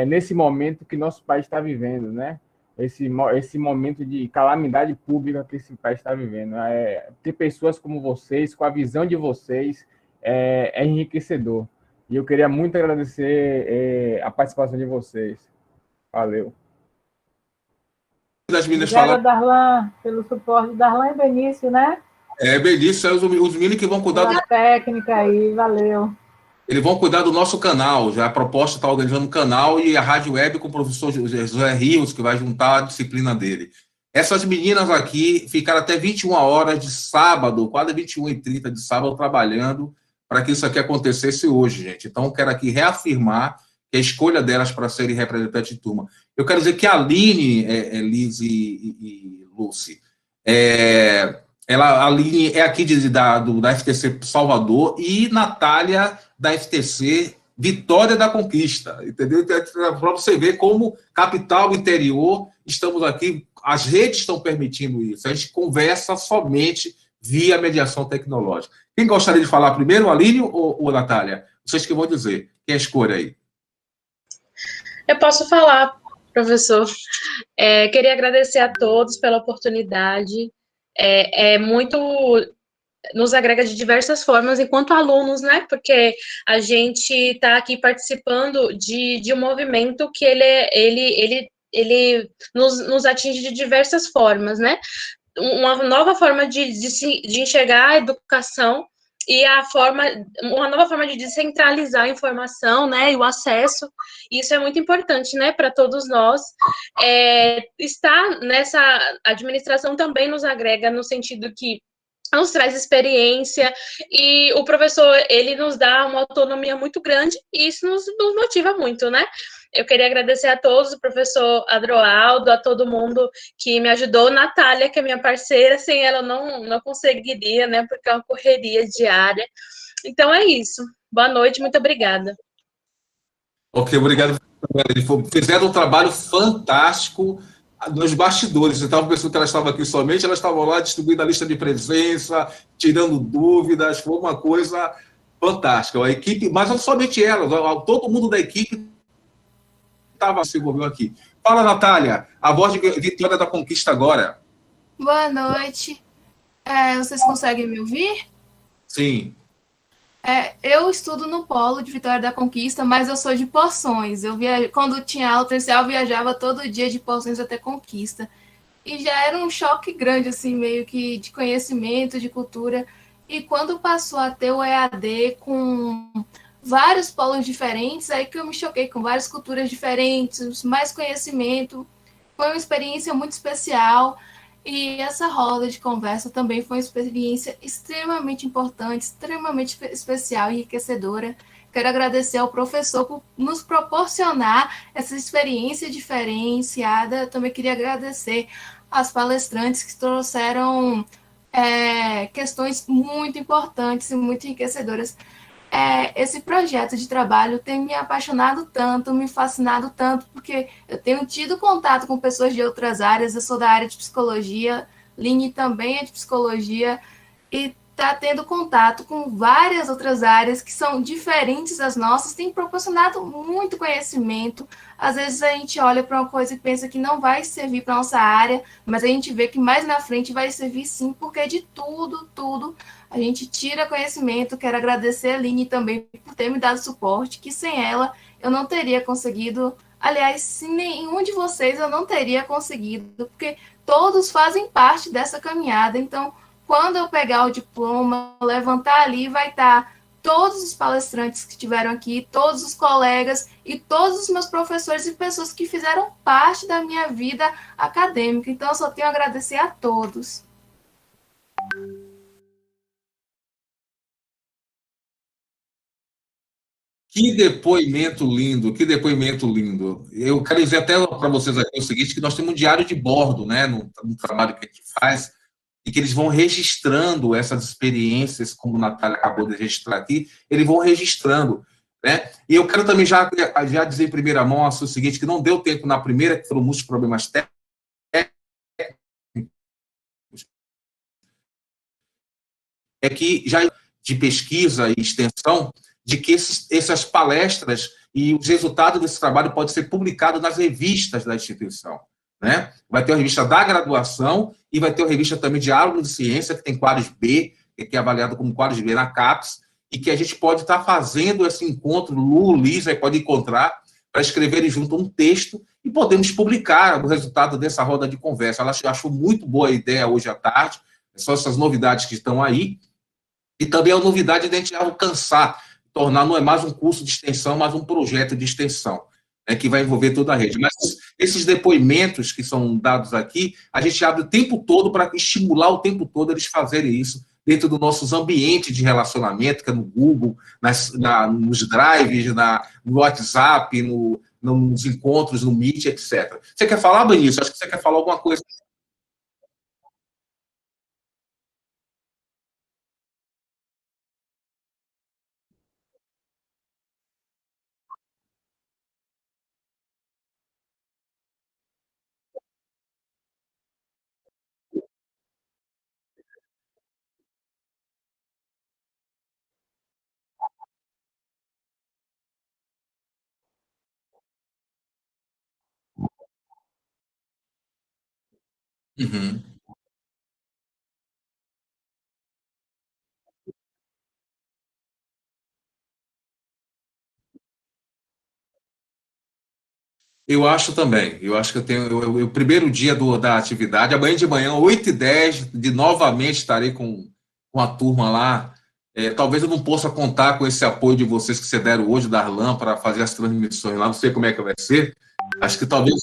nesse momento que nosso país está vivendo, né? Esse momento de calamidade pública que esse país está vivendo. Ter pessoas como vocês, com a visão de vocês, é enriquecedor. E eu queria muito agradecer a participação de vocês. Valeu. Das meninas Obrigada, Darlan, pelo suporte. Darlan e Benício, né? Benício, os meninos que vão cuidar pela técnica aí, valeu. Eles vão cuidar do nosso canal. Já a proposta está organizando um canal e a rádio web com o professor José Rios, que vai juntar a disciplina dele. Essas meninas aqui ficaram até 21 horas de sábado, quase 21h30 de sábado, trabalhando para que isso aqui acontecesse hoje, gente. Então, eu quero aqui reafirmar que a escolha delas para serem representantes de turma. Eu quero dizer que a Aline, Liz e Lucy, a Aline é aqui da FTC Salvador e Natália da FTC Vitória da Conquista, entendeu? Para você ver como capital interior, estamos aqui, as redes estão permitindo isso, a gente conversa somente via mediação tecnológica. Quem gostaria de falar primeiro, Aline ou Natália? Vocês que vão dizer, quem é a escolha aí? Eu posso falar, professor. Queria agradecer a todos pela oportunidade. Muito nos agrega de diversas formas enquanto alunos, né? Porque a gente está aqui participando de um movimento que ele nos atinge de diversas formas, né? Uma nova forma de enxergar a educação e uma nova forma de descentralizar a informação, né, e o acesso. Isso é muito importante, né, para todos nós. Estar nessa administração também nos agrega no sentido que nos traz experiência, e o professor, ele nos dá uma autonomia muito grande, e isso nos motiva muito, né? Eu queria agradecer a todos, o professor Adroaldo, a todo mundo que me ajudou, Natália, que é minha parceira, sem ela eu não conseguiria, né, porque é uma correria diária. Então é isso. Boa noite, muito obrigada. Ok, obrigado. Fizeram um trabalho fantástico nos bastidores. Você estava pensando que elas estavam aqui somente, elas estavam lá distribuindo a lista de presença, tirando dúvidas, foi uma coisa fantástica. A equipe, mas não somente elas, todo mundo da equipe se envolveu aqui. Fala, Natália, a voz de Vitória da Conquista agora. Boa noite. Vocês conseguem me ouvir? Sim. Eu estudo no Polo de Vitória da Conquista, mas eu sou de Poções. Quando tinha aula presencial, eu viajava todo dia de Poções até Conquista. E já era um choque grande, assim, meio que de conhecimento, de cultura. E quando passou a ter o EAD com vários polos diferentes, aí que eu me choquei com várias culturas diferentes, mais conhecimento. Foi uma experiência muito especial. E essa roda de conversa também foi uma experiência extremamente importante, extremamente especial e enriquecedora. Quero agradecer ao professor por nos proporcionar essa experiência diferenciada. Também queria agradecer às palestrantes que trouxeram questões muito importantes e muito enriquecedoras. Esse projeto de trabalho tem me apaixonado tanto, me fascinado tanto, porque eu tenho tido contato com pessoas de outras áreas. Eu sou da área de psicologia, Line também é de psicologia, e está tendo contato com várias outras áreas que são diferentes das nossas, tem proporcionado muito conhecimento. Às vezes a gente olha para uma coisa e pensa que não vai servir para a nossa área, mas a gente vê que mais na frente vai servir sim, porque de tudo a gente tira conhecimento. Quero agradecer a Aline também por ter me dado suporte, que sem ela eu não teria conseguido. Aliás, sem nenhum de vocês eu não teria conseguido, porque todos fazem parte dessa caminhada. Então, quando eu pegar o diploma, levantar ali, vai estar todos os palestrantes que estiveram aqui, todos os colegas e todos os meus professores e pessoas que fizeram parte da minha vida acadêmica. Então, eu só tenho a agradecer a todos. Que depoimento lindo, que depoimento lindo. Eu quero dizer até para vocês aqui o seguinte, que nós temos um diário de bordo, né, no trabalho que a gente faz, e que eles vão registrando essas experiências, como a Natália acabou de registrar aqui, eles vão registrando, né? E eu quero também já dizer em primeira mão o seguinte, que não deu tempo na primeira, que foram muitos problemas técnicos, é que já de pesquisa e extensão, de que essas palestras e os resultados desse trabalho podem ser publicados nas revistas da instituição, né? Vai ter a revista da graduação e vai ter a revista também de aluno de ciência, que tem quadros B, que é avaliado como quadros B na CAPES, e que a gente pode estar fazendo esse encontro, Lu, Liz, aí pode encontrar, para escreverem junto um texto e podemos publicar o resultado dessa roda de conversa. Ela achou muito boa a ideia hoje à tarde, são essas novidades que estão aí, e também a novidade de a gente alcançar, tornar não é mais um curso de extensão, mas um projeto de extensão, né, que vai envolver toda a rede. Mas esses depoimentos que são dados aqui, a gente abre o tempo todo para estimular o tempo todo eles fazerem isso dentro dos nossos ambientes de relacionamento, que é no Google, nos drives, no WhatsApp, nos encontros, no Meet, etc. Você quer falar, Benício? Acho que você quer falar alguma coisa. Uhum. Eu acho também. Eu acho que eu tenho o primeiro dia da atividade, amanhã de manhã, 8h10, novamente estarei com a turma lá. Talvez eu não possa contar com esse apoio de vocês que vocês deram hoje, da Arlan, para fazer as transmissões lá. Não sei como é que vai ser. Acho que talvez.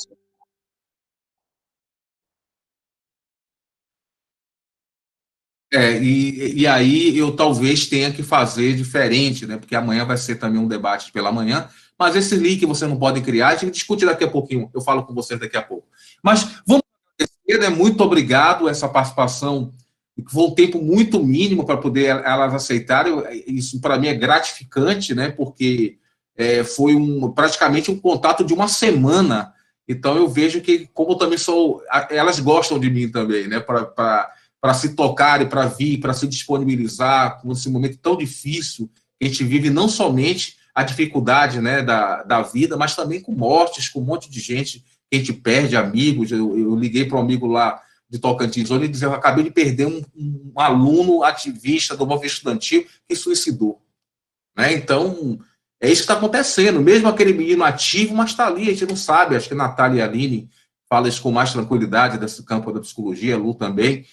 E aí eu talvez tenha que fazer diferente, né? Porque amanhã vai ser também um debate pela manhã. Mas esse link você não pode criar, a gente discute daqui a pouquinho. Eu falo com vocês daqui a pouco. Mas vamos agradecer, né? Muito obrigado essa participação. Foi um tempo muito mínimo para poder elas aceitarem. Isso para mim é gratificante, né? Porque foi praticamente um contato de uma semana. Então eu vejo que, como eu também sou, elas gostam de mim também, né? Para se tocarem, para vir, para se disponibilizar nesse momento tão difícil que a gente vive, não somente a dificuldade, né, da vida, mas também com mortes, com um monte de gente que a gente perde, amigos. Eu liguei para um amigo lá de Tocantins, onde ele dizia que eu acabei de perder um aluno ativista do movimento estudantil que suicidou. Né? Então, é isso que está acontecendo. Mesmo aquele menino ativo, mas está ali, a gente não sabe. Acho que a Natália e a Aline falam isso com mais tranquilidade desse campo da psicologia, a Lu também.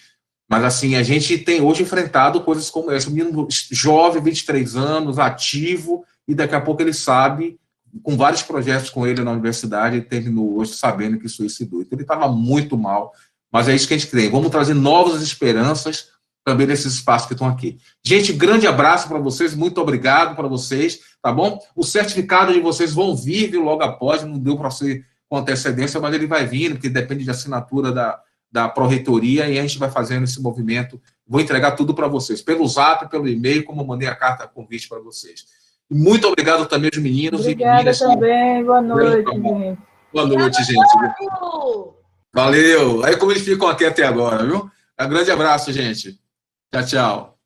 Mas, assim, a gente tem hoje enfrentado coisas como essa. Um menino jovem, 23 anos, ativo, e daqui a pouco ele sabe, com vários projetos com ele na universidade, ele terminou hoje sabendo que suicidou. Então, ele estava muito mal. Mas é isso que a gente tem. Vamos trazer novas esperanças também nesses espaços que estão aqui. Gente, grande abraço para vocês, muito obrigado para vocês, tá bom? O certificado de vocês vão vir, viu, logo após, não deu para ser com antecedência, mas ele vai vir, porque depende de assinatura da Pró-Reitoria, e a gente vai fazendo esse movimento. Vou entregar tudo para vocês, pelo Zap, pelo e-mail, como eu mandei a carta convite para vocês. Muito obrigado também aos meninos e meninas. Obrigada também, boa noite, gente. Boa noite, gente. Valeu. Aí como eles ficam aqui até agora, viu? Um grande abraço, gente. Tchau, tchau.